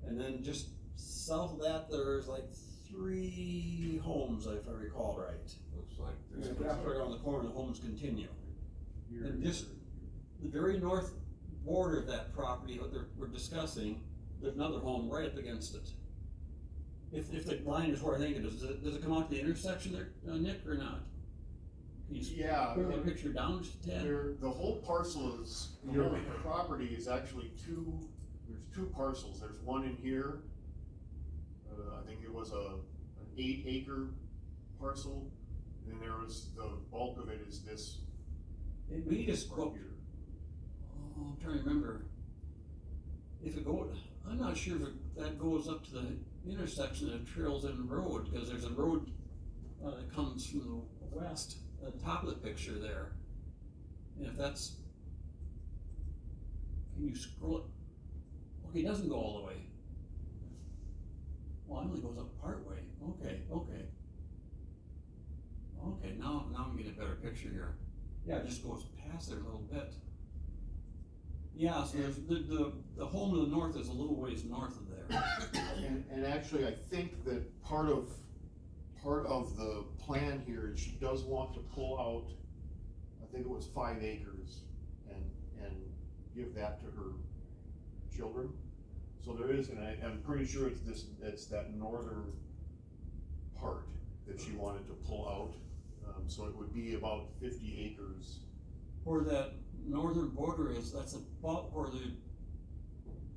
And then just south of that, there's like 3 homes, if I recall right. Looks like And this. after around the corner, the homes continue. And just the very north border of that property that we're discussing, there's another home right up against it. If the line is where I think it is, does it come out to the intersection there, Nick, or not? Can you Yeah. bring the picture down just a tad? The whole parcel is, the property is actually there's 2 parcels, there's one in here. I think it was an 8-acre parcel, and there was, the bulk of it is this We just part go, here. oh, I'm trying to remember. If it go, I'm not sure if that goes up to the intersection of Trails End Road, because there's a road, that comes from the west, at the top of the picture there. And if that's, can you scroll it? Okay, it doesn't go all the way. Well, it only goes up part way, okay. Okay, now I'm getting a better picture here. Yeah, it just goes past there a little bit. Yeah, so there's, the home to the north is a little ways north of there. And actually, I think that part of the plan here is she does want to pull out, I think it was 5 acres, and give that to her children. So there is, and I'm pretty sure it's that northern part that she wanted to pull out. So it would be about 50 acres. Where that northern border is, that's about where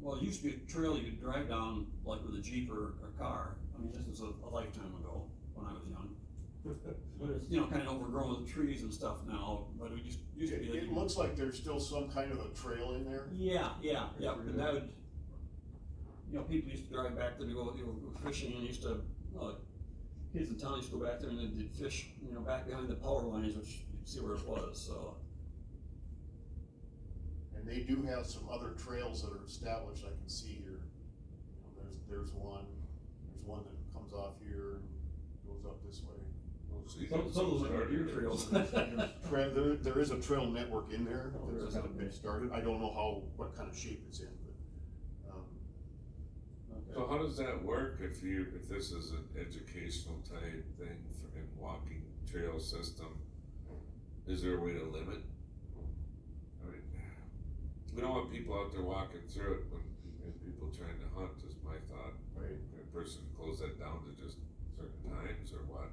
well, it used to be a trail you could drive down like with a Jeep or car. I mean, this is a lifetime ago when I was young. But it's, you know, kinda overgrown with trees and stuff now, but we just, used to be. It looks like there's still some kind of a trail in there. Yeah, and that would, you know, people used to drive back there to go, you know, fishing and used to, kids in town used to go back there and they'd fish, you know, back behind the power lines, which you'd see where it was, so. And they do have some other trails that are established, I can see here. You know, there's one that comes off here and goes up this way. Well, see, Some of those are deer trails. There is a trail network in there Oh, there that's is, kind of been okay. started, I don't know what kind of shape it's in, but, So how does that work if this is an educational type thing in walking trail system? Is there a way to limit? I mean, we don't want people out there walking through it when people trying to hunt is my thought. Right. A person close that down to just certain times or what?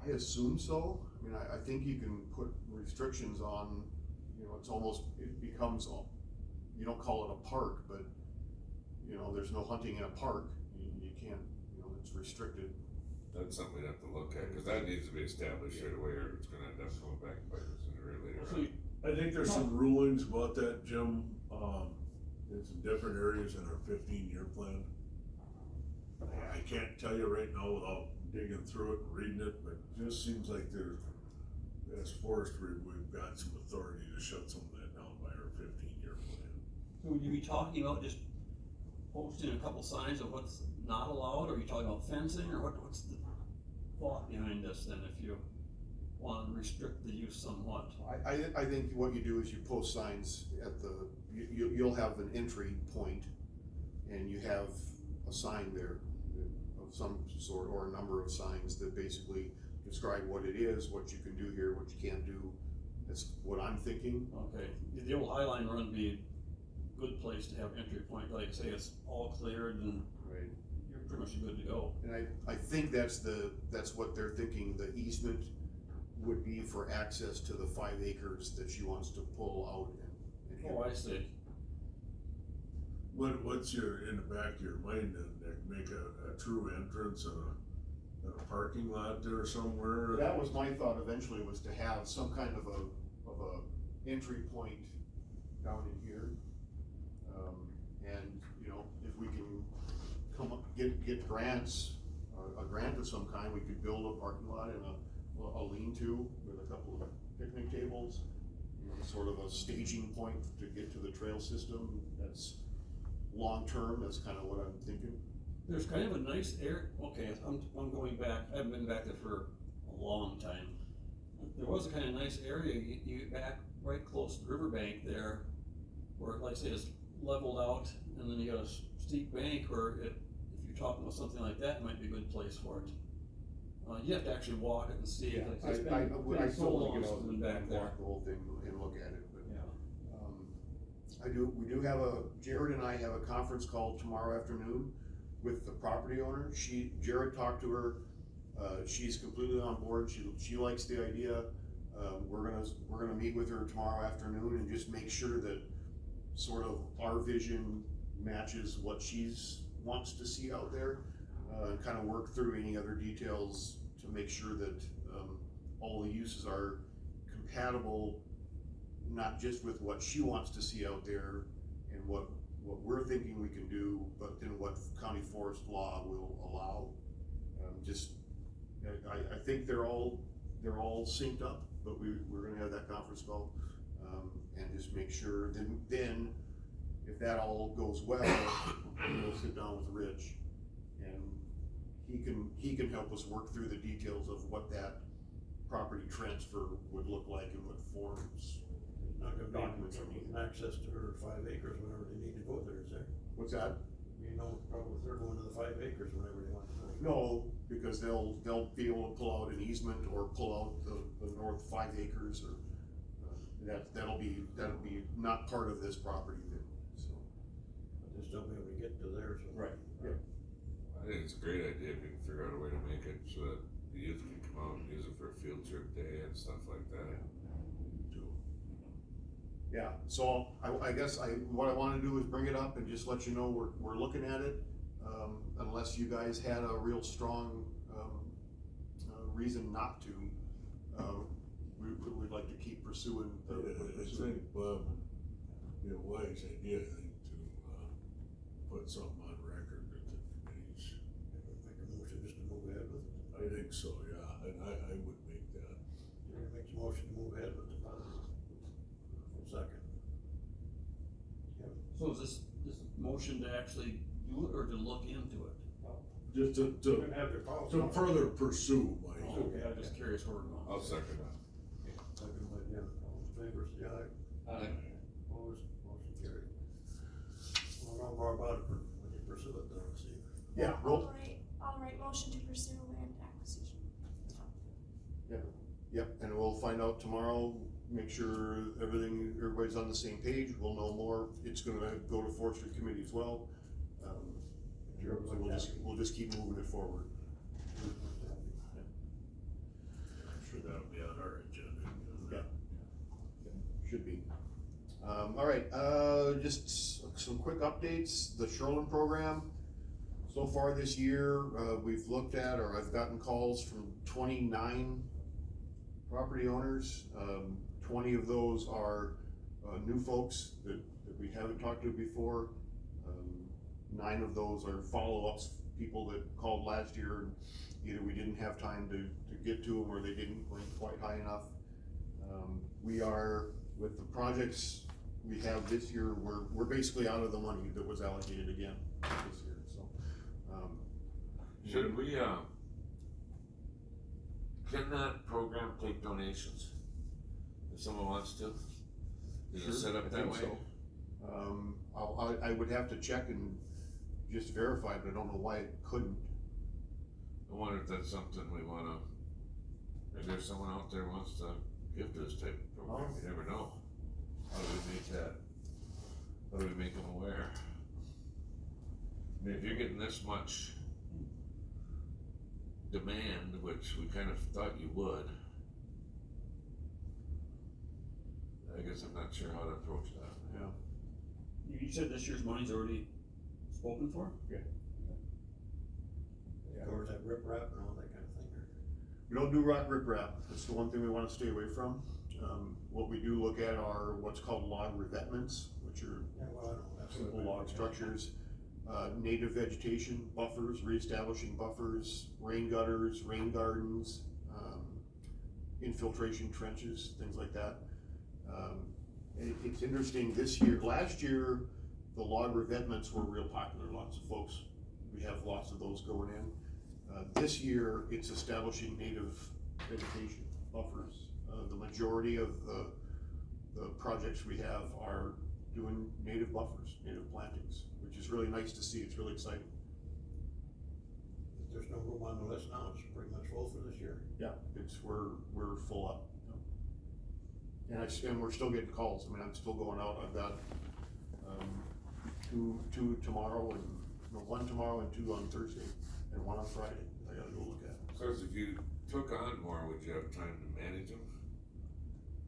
I assume so. I mean, I think you can put restrictions on, you know, it becomes, you don't call it a park, but, you know, there's no hunting in a park. You can't, you know, it's restricted. That's something we'd have to look at, cause that needs to be established right away or it's gonna end up coming back and bite us sooner or later. So you- I think there's some rulings about that, Jim, in some different areas in our 15-year plan. I can't tell you right now without digging through it and reading it, but it just seems like as forestry, we've got some authority to shut some of that down by our 15-year plan. So would you be talking about just posting a couple signs of what's not allowed, or are you talking about fencing, or what's the thought behind this then, if you wanna restrict the use somewhat? I think what you do is you post signs at you'll have an entry point and you have a sign there of some sort or a number of signs that basically describe what it is, what you can do here, what you can't do. That's what I'm thinking. Okay, the old Highline Run would be a good place to have entry point, like say it's all cleared and Right. you're pretty much good to go. And I think that's what they're thinking, the easement would be for access to the 5 acres that she wants to pull out and. Oh, I see. What's in the back of your mind then, Nick, make a true entrance and a parking lot there somewhere? That was my thought eventually, was to have some kind of a entry point down in here. And, you know, if we can come up, get grants, a grant of some kind, we could build a parking lot and a lean-to with a couple of picnic tables. You know, sort of a staging point to get to the trail system. That's long-term, that's kind of what I'm thinking. There's kind of a nice area, okay, I'm going back, I haven't been back there for a long time. There was a kind of nice area, you get back right close to the riverbank there, where like I say it's leveled out, and then you got a steep bank, or if you're talking about something like that, it might be a good place for it. You have to actually walk it and see it. I It's been so still want long to get since out I've been and back there. walk the whole thing and look at it, but. Yeah. We do have Jared and I have a conference call tomorrow afternoon with the property owner. Jared talked to her, she's completely on board, she likes the idea. We're gonna meet with her tomorrow afternoon and just make sure that sort of our vision matches what wants to see out there. And kind of work through any other details to make sure that, all the uses are compatible, not just with what she wants to see out there and what we're thinking we can do, but then what county forest law will allow. I think they're all synced up, but we're gonna have that conference call, and just make sure, then if that all goes well, we'll sit down with Rich and he can help us work through the details of what that property transfer would look like and what forms. Not gonna Documents are be needed. access to her 5 acres whenever they need to go there, is there? What's that? You know, probably they're going to the 5 acres whenever they want to go. No, because they'll be able to pull out an easement or pull out the north 5 acres or, that'll be not part of this property then, so. But they'll still be able to get to theirs. Right, yeah. I think it's a great idea if we can figure out a way to make it so that the youth can come out and use it for a field trip day and stuff like that. Yeah, so I guess what I wanna do is bring it up and just let you know we're looking at it, unless you guys had a real strong, reason not to, we'd like to keep pursuing the. I think, Bob, be a wise idea, I think, to, put something on record that the committees. Make a motion just to move ahead with it. I think so, yeah, and I would make that. Jerry makes a motion to move ahead with the deposit. Second. Kevin? So is this motion to actually do it or to look into it? Just You're gonna have your calls. to further pursue, Mike. Okay, I'm just curious where we're going. I'll second that. Second by Jim, all in favor, say aye. Opposed, motion carried. We'll know more about it when you pursue it, though, see. Yeah, roll. Alright, motion to pursue land acquisition. Yep, and we'll find out tomorrow, make sure everybody's on the same page, we'll know more, it's gonna go to forestry committee as well. So we'll just keep moving it forward. I'm sure that'll be on our agenda. Yeah. Should be. All right, just some quick updates, the Shoreland program. So far this year, we've looked at, or I've gotten calls from 29 property owners. 20 of those are new folks that we haven't talked to before. 9 of those are follow-ups, people that called last year, and either we didn't have time to get to them or they didn't rank quite high enough. We are, with the projects we have this year, we're basically out of the money that was allocated again this year, so. Should we, can that program take donations? If someone wants to? Is it set up I that think way? so. I would have to check and just verify, but I don't know why it couldn't. I wonder if that's something we wanna, if there's someone out there who wants to give this type of program, you never know. How do we make that, how do we make them aware? I mean, if you're getting this much demand, which we kind of thought you would, I guess I'm not sure how to approach that. Yeah. You said this year's money's already spoken for? Yeah, covers that rip rap and all that kind of thing, or? We don't do rock riprap, that's the one thing we wanna stay away from. What we do look at are what's called log revetments, which are Yeah, well, I know, that's. simple log structures. Native vegetation, buffers, reestablishing buffers, rain gutters, rain gardens, infiltration trenches, things like that. It's interesting, last year, the log revetments were real popular, lots of folks, we have lots of those going in. This year, it's establishing native vegetation buffers. The majority of the projects we have are doing native buffers, native plantings, which is really nice to see, it's really exciting. If there's no room on the list now, it's pretty much full for this year. Yeah, we're full up. And we're still getting calls, I mean, I'm still going out, I've got, two tomorrow and, no, 1 tomorrow and 2 on Thursday, and 1 on Friday, I gotta go look at. So if you took on more, would you have time to manage them?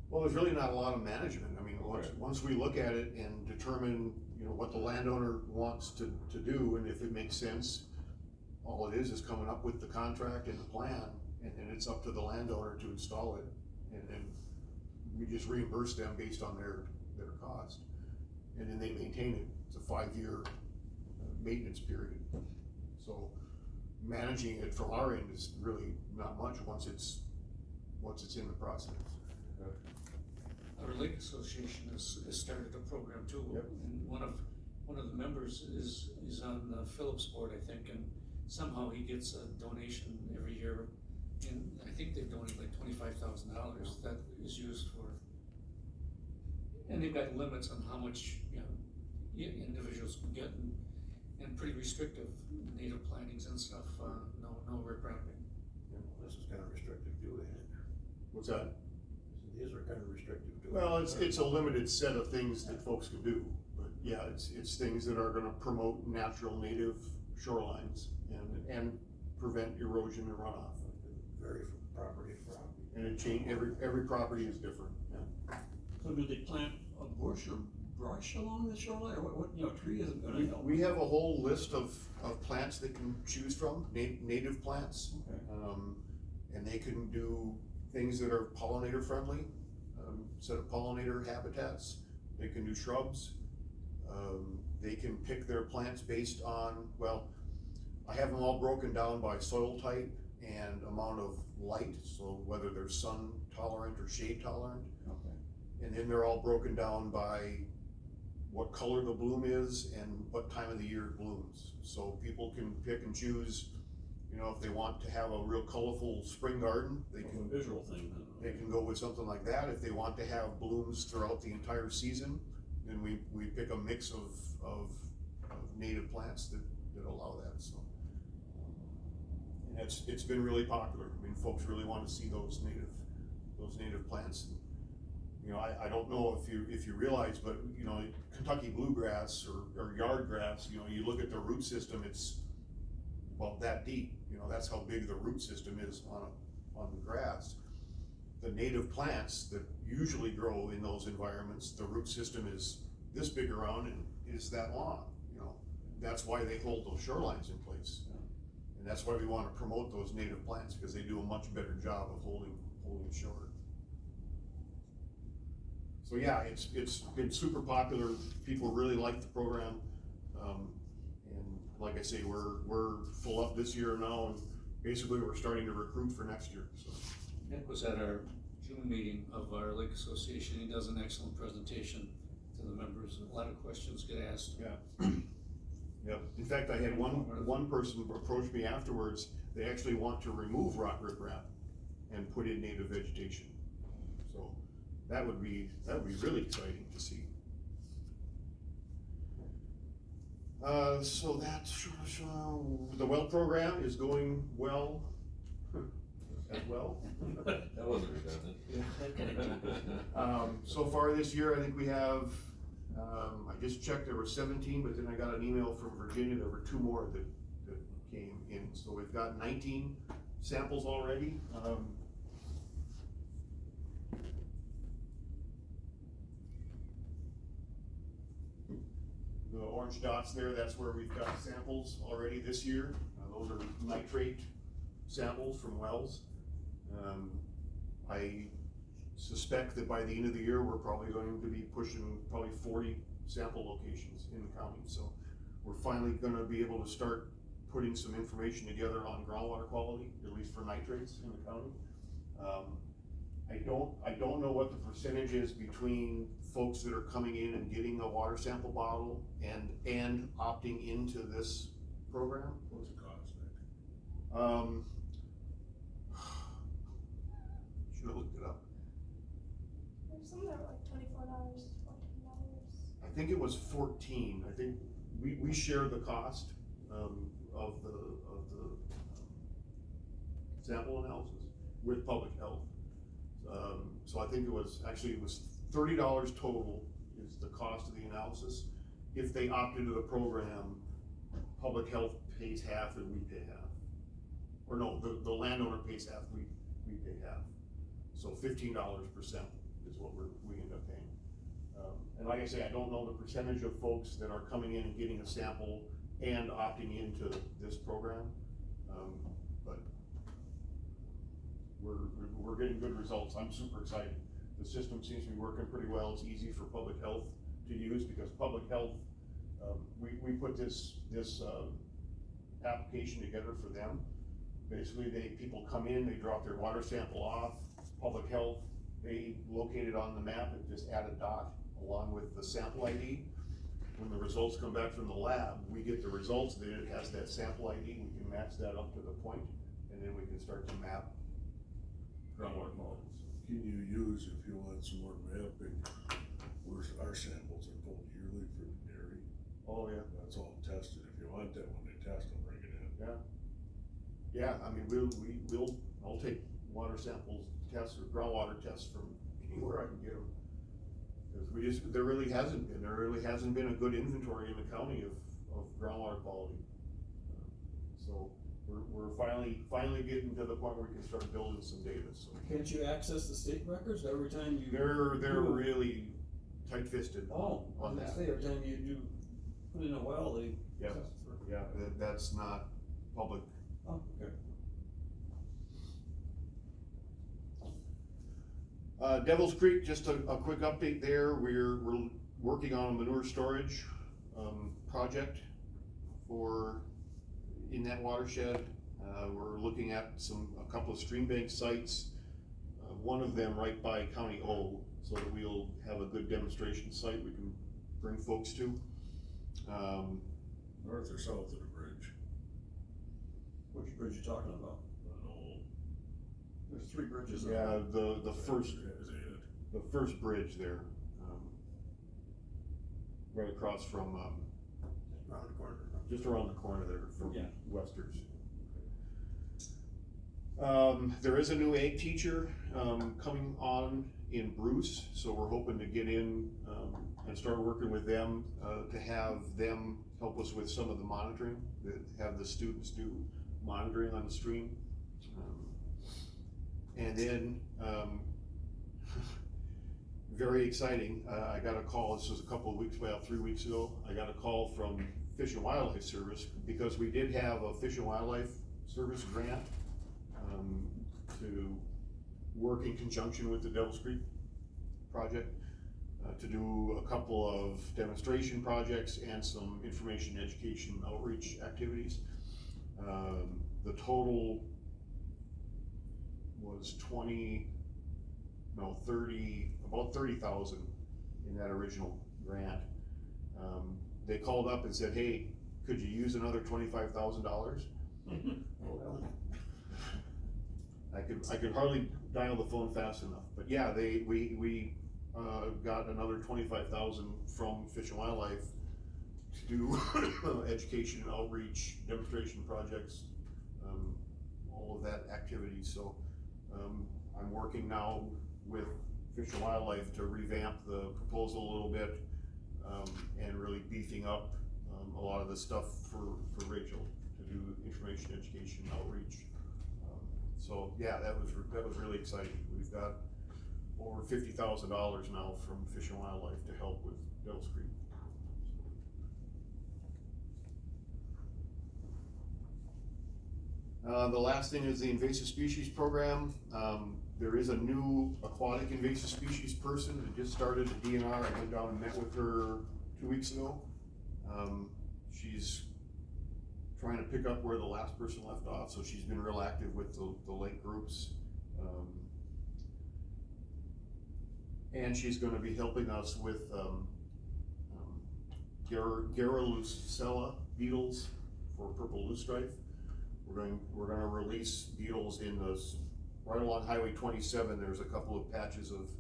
Well, there's really not a lot of management, I mean, Okay. once we look at it and determine, what the landowner wants to do, and if it makes sense, all it is coming up with the contract and the plan, and then it's up to the landowner to install it, and then we just reimburse them based on their cost. And then they maintain it, it's a 5-year maintenance period. So managing it from our end is really not much once it's in the process. Our lake association has started a program too. Yep. And one of the members is on the Phillips board, I think, and somehow he gets a donation every year. And I think they donate like $25,000 that is used for, and they've got limits on how much, individuals can get, and pretty restrictive native plantings and stuff, no riprapping. This is kind of restrictive too, ain't it? What's that? These are kind of restrictive too. Well, it's a limited set of things that folks can do, but yeah, it's things that are gonna promote natural native shorelines and prevent erosion and runoff. Vary from property to property. And it change, every property is different, yeah. So do they plant a bush or brush along the shoreline, or what, tree isn't gonna help? We have a whole list of plants that can choose from, native plants. Okay. and they can do things that are pollinator friendly, set of pollinator habitats, they can do shrubs. They can pick their plants based on, well, I have them all broken down by soil type and amount of light, so whether they're sun tolerant or shade tolerant. Okay. And then they're all broken down by what color the bloom is and what time of the year it blooms. So people can pick and choose, you know, if they want to have a real colorful spring garden, they It's can, a visual thing, then. they can go with something like that. If they want to have blooms throughout the entire season, then we pick a mix of native plants that allow that, so. And it's been really popular. I mean, folks really want to see those native plants. You know, I don't know if you realize, but you know, Kentucky bluegrass or yard grass, you know, you look at the root system, it's about that deep. You know, that's how big the root system is on the grass. The native plants that usually grow in those environments, the root system is this big around and is that long. You know, that's why they hold those shorelines in place. And that's why we want to promote those native plants, because they do a much better job of holding shore. So yeah, it's been super popular. People really like the program. And like I say, we're full up this year now, and basically we're starting to recruit for next year, so. Nick was at our June meeting of our Lake Association. He does an excellent presentation to the members. A lot of questions get asked. Yeah. Yep. In fact, I had one person approach me afterwards. They actually want to remove rock riprap and put in native vegetation. So that would be really exciting to see. So that's the well program is going well. As well. That wasn't redundant. So far this year, I think we have, I just checked, there were 17, but then I got an email from Virginia, there were 2 more that came in. So we've got 19 samples already. The orange dots there, that's where we've got samples already this year. Those are nitrate samples from wells. I suspect that by the end of the year, we're probably going to be pushing probably 40 sample locations in the county. So we're finally gonna be able to start putting some information together on groundwater quality, at least for nitrates in the county. I don't know what the percentage is between folks that are coming in and getting a water sample bottle and opting into this program. What's it cost, Nick? Should have looked it up. There's some that are like $24, $14. I think it was 14. I think we share the cost of the sample analysis with public health. So I think it was $30 total is the cost of the analysis. If they opt into the program, public health pays half and we pay half. Or no, the landowner pays half, we pay half. So $15 per sample is what we end up paying. And like I say, I don't know the percentage of folks that are coming in and getting a sample and opting into this program, but we're getting good results. I'm super excited. The system seems to be working pretty well. It's easy for public health to use because public health, we put this application together for them. Basically, people come in, they drop their water sample off. Public health, they locate it on the map and just add a dot along with the sample ID. When the results come back from the lab, we get the results, then it has that sample ID, we can match that up to the point, and then we can start to map groundwater quality. Can you use, if you want some more mapping, where our samples are pulled yearly for the dairy? Oh, yeah. That's all tested. If you want that, when they test them, bring it in. Yeah. Yeah, I mean, I'll take water samples tests or groundwater tests from anywhere I can get them. Because there really hasn't been a good inventory in the county of groundwater quality. So we're finally getting to the point where we can start building some data, so. Can't you access the state records every time you? They're really tight-fisted Oh, on I that. say, every time you put in a well, they Yeah. test for. Yeah, that's not public. Oh, okay. Devil's Creek, just a quick update there, we're working on a manure storage, project in that watershed. We're looking at a couple of stream bank sites, one of them right by County O, so that we'll have a good demonstration site we can bring folks to. North or south of the bridge? Which bridge you talking about? Oh, There's 3 bridges. Yeah, the first, is it? the first bridge there, right across from, Around the corner. just around the corner there from Yeah. Wester's. There is a new ag teacher, coming on in Bruce, so we're hoping to get in, and start working with them, to have them help us with some of the monitoring, have the students do monitoring on the stream. And then, very exciting, I got a call, this was a couple of weeks, about 3 weeks ago, I got a call from Fish and Wildlife Service, because we did have a Fish and Wildlife Service grant, to work in conjunction with the Devil's Creek project, to do a couple of demonstration projects and some information, education, outreach activities. The total was about 30,000 in that original grant. They called up and said, hey, could you use another $25,000? I could hardly dial the phone fast enough, but yeah, we got another 25,000 from Fish and Wildlife to do education, outreach, demonstration projects, all of that activity, so, I'm working now with Fish and Wildlife to revamp the proposal a little bit, and really beefing up, a lot of the stuff for Rachel to do information, education, outreach. So yeah, that was really exciting. We've got over $50,000 now from Fish and Wildlife to help with Devil's Creek. The last thing is the invasive species program. There is a new aquatic invasive species person that just started at DNR. I went down and met with her 2 weeks ago. She's trying to pick up where the last person left off, so she's been real active with the lake groups. And she's gonna be helping us with Garrulacella beetles for purple loosestrife. We're gonna release beetles in those, right along Highway 27, there's a couple of patches of,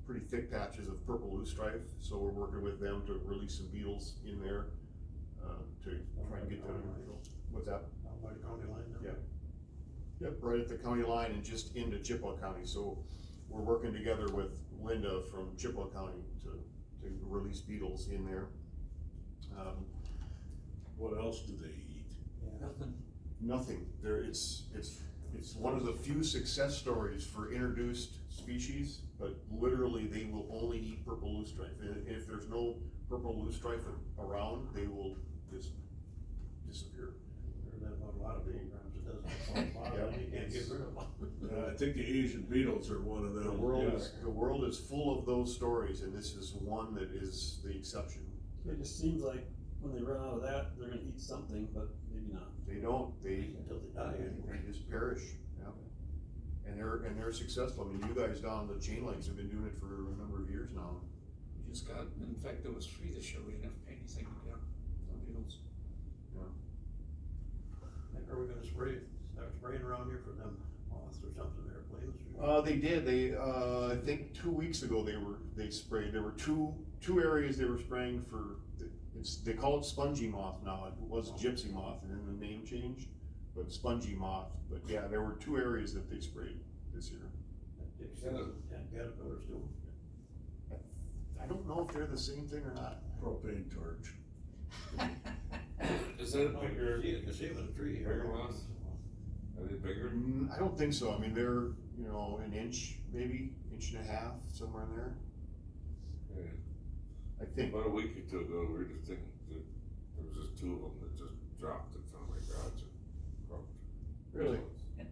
pretty thick patches of purple loosestrife, so we're working with them to release some beetles in there, to try and get them. What's that? Out by the county line now. Yeah. Yep, right at the county line and just into Chippewa County, so we're working together with Linda from Chippewa County to release beetles in there. What else do they eat? Nothing, it's one of the few success stories for introduced species, but literally they will only eat purple loosestrife. And if there's no purple loosestrife around, they will just disappear. There's about a lot of programs, it doesn't, a lot of them, you can't get rid of them. I think the Asian beetles are one of them. The world is full of those stories, and this is one that is the exception. It just seems like when they run out of that, they're gonna eat something, but maybe not. They don't, Until they die anyway. they just perish, yeah. And they're successful. I mean, you guys down the chain links have been doing it for a number of years now. We just got, in fact, it was free this year, we didn't have to pay anything to get the beetles. Like, are we gonna start spraying around here for them moths or something, airplanes? They did, I think 2 weeks ago they sprayed, there were two areas they were spraying for, they call it spongy moth now, it was gypsy moth and then the name changed, but spongy moth, but yeah, there were 2 areas that they sprayed this year. And caterpillars too. I don't know if they're the same thing or not. Propane torch. Is that a bigger, You see them in a tree. bigger moths? Are they bigger? I don't think so, I mean, they're, an inch, maybe, inch and a half, somewhere in there, Yeah. I think. About a week or two ago, we were just thinking that there was just 2 of them that just dropped in front of my garage and croaked. Really? They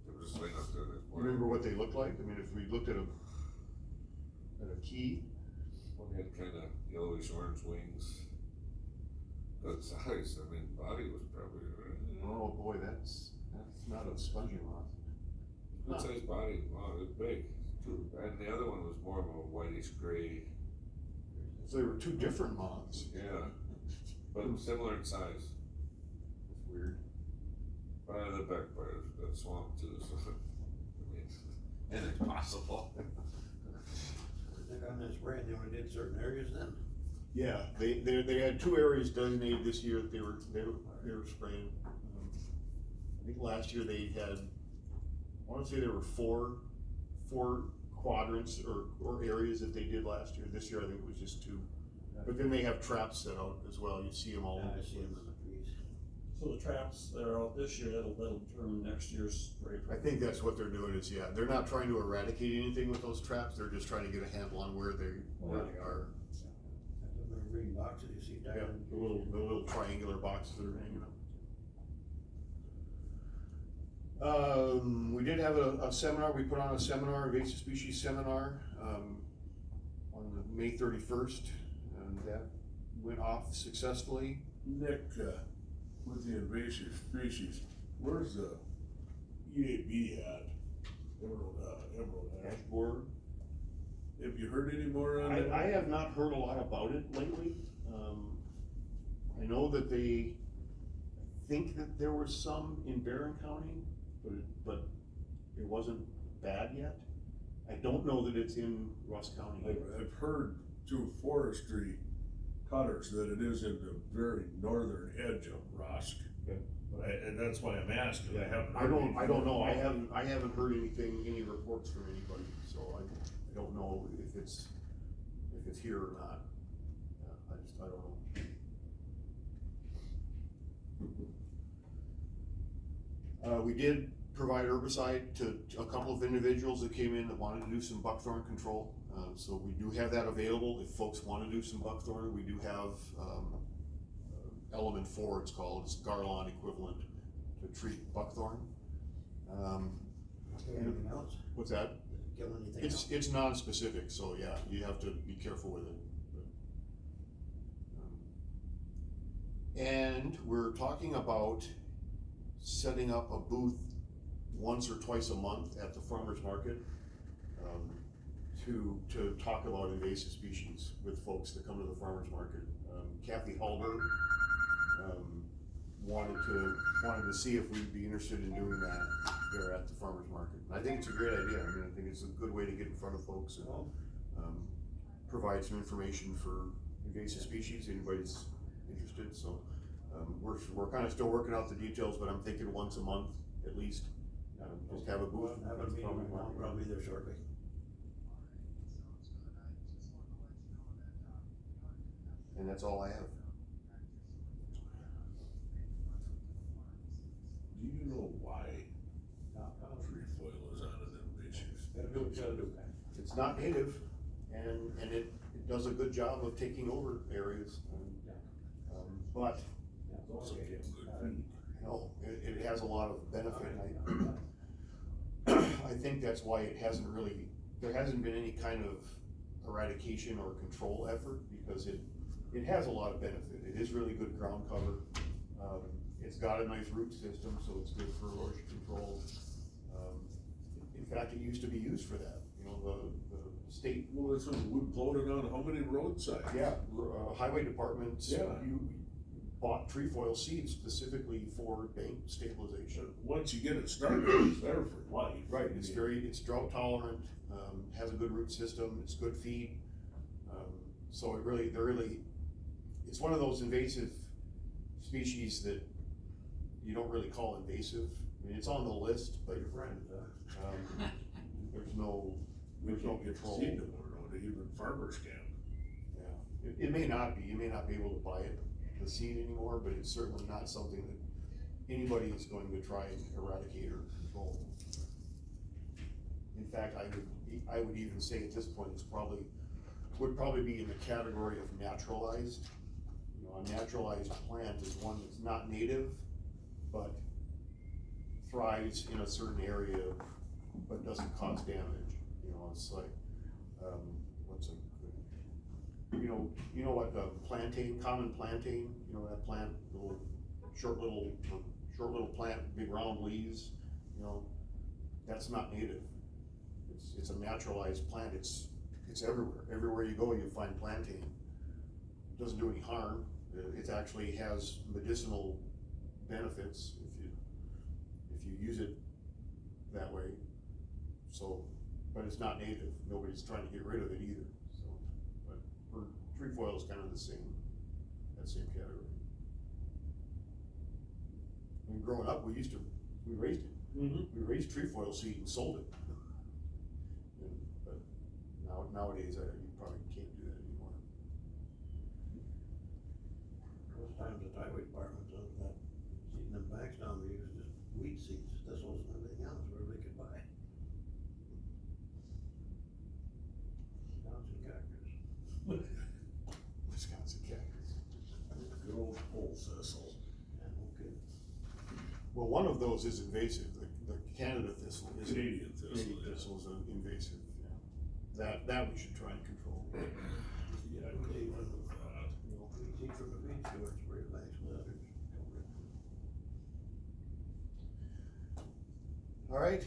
were just laying up there this You morning. remember what they look like? I mean, if we looked at a key, One had kinda yellowish orange wings. Good size, I mean, body was probably, oh boy, that's not a spongy moth. good sized body, wow, it was big. And the other one was more of a whitish gray, So they were two different moths. yeah, but similar in size. That's weird. But the back part of that swamp too, so, I mean, anything's possible. I think on this brand, they only did certain areas then. Yeah, they had two areas designated this year that they were spraying. I think last year they had, I wanna say there were four quadrants or areas that they did last year. This year I think it was just two. But then they have traps set out as well, you see them all Yeah, over I the see place. them in the trees. So the traps that are out this year, that'll determine next year's spray. I think that's what they're doing is, yeah, they're not trying to eradicate anything with those traps, they're just trying to get a handle on where they are. That's a little green box that you see down. Yeah, the little triangular boxes that are hanging up. We did have a seminar, we put on a seminar, invasive species seminar, on May 31st, and that went off successfully. Nick, with the invasive species, where's the EAB at? Emerald Ash. Borer. Have you heard any more on that? I have not heard a lot about it lately. I know that they think that there was some in Barron County, but it wasn't bad yet. I don't know that it's in Rusk County. I've heard through forestry cutters that it is in the very northern edge of Rusk. Okay. But and that's why I'm asking, I haven't. I don't know, I haven't heard any reports from anybody, so I don't know if it's here or not. I don't know. We did provide herbicide to a couple of individuals that came in that wanted to do some buckthorn control. So we do have that available if folks wanna do some buckthorn. We do have, element 4 it's called, it's Garlon equivalent to treat buckthorn. Anything else? What's that? Kill anything else? It's non-specific, so yeah, you have to be careful with it. And we're talking about setting up a booth once or twice a month at the farmer's market, to talk about invasive species with folks that come to the farmer's market. Kathy Hallberg, wanted to see if we'd be interested in doing that there at the farmer's market. And I think it's a great idea, I mean, I think it's a good way to get in front of folks and, provide some information for invasive species, anybody's interested, so. We're kinda still working out the details, but I'm thinking once a month at least, just have a booth. Have a meeting, I'll probably be there shortly. And that's all I have. Do you know why trefoil is on an invasive? Gotta do what you gotta do. It's not native, and it does a good job of taking over areas, but, Also getting good feed. you know, it has a lot of benefit. I think that's why there hasn't been any kind of eradication or control effort, because it has a lot of benefit. It is really good ground cover. It's got a nice root system, so it's good for erosion control. In fact, it used to be used for that, you know, the state. Well, that's what we floated on how many roadsides? Yeah, highway departments, Yeah. you bought trefoil seeds specifically for bank stabilization. Once you get it started, it's there for life. Right, it's drought tolerant, has a good root system, it's good feed. So it's one of those invasive species that you don't really call invasive. I mean, it's on the list, but Your friends, there's no We can't get control. seed no more, no, even farmers can. Yeah, it may not be, you may not be able to buy it, the seed anymore, but it's certainly not something that anybody is going to try and eradicate or control. In fact, I would even say at this point, would probably be in the category of naturalized. You know, a naturalized plant is one that's not native, but thrives in a certain area but doesn't cause damage, you know, it's like, what's a good, you know what, plantain, common plantain, you know, that plant, short little plant, big round leaves, you know, that's not native. It's a naturalized plant, it's everywhere you go, you find plantain. It doesn't do any harm, it actually has medicinal benefits if you use it that way. So, but it's not native, nobody's trying to get rid of it either, so, but trefoil is kind of the same, that same category. When growing up, we raised it. We raised trefoil seed and sold it. But nowadays, you probably can't do that anymore. Those times the highway department does that, seeding them bags down, they use just weed seeds, this wasn't anything else, where they could buy. Wisconsin cactus. Wisconsin cactus. Good old pole thistle. Yeah, okay. Well, one of those is invasive, the Canada thistle is. Canadian thistle, Canadian yeah. thistle is invasive, yeah. That we should try and control. Yeah, I couldn't live with that. You know, seed from the weed store, it's pretty nice, All right,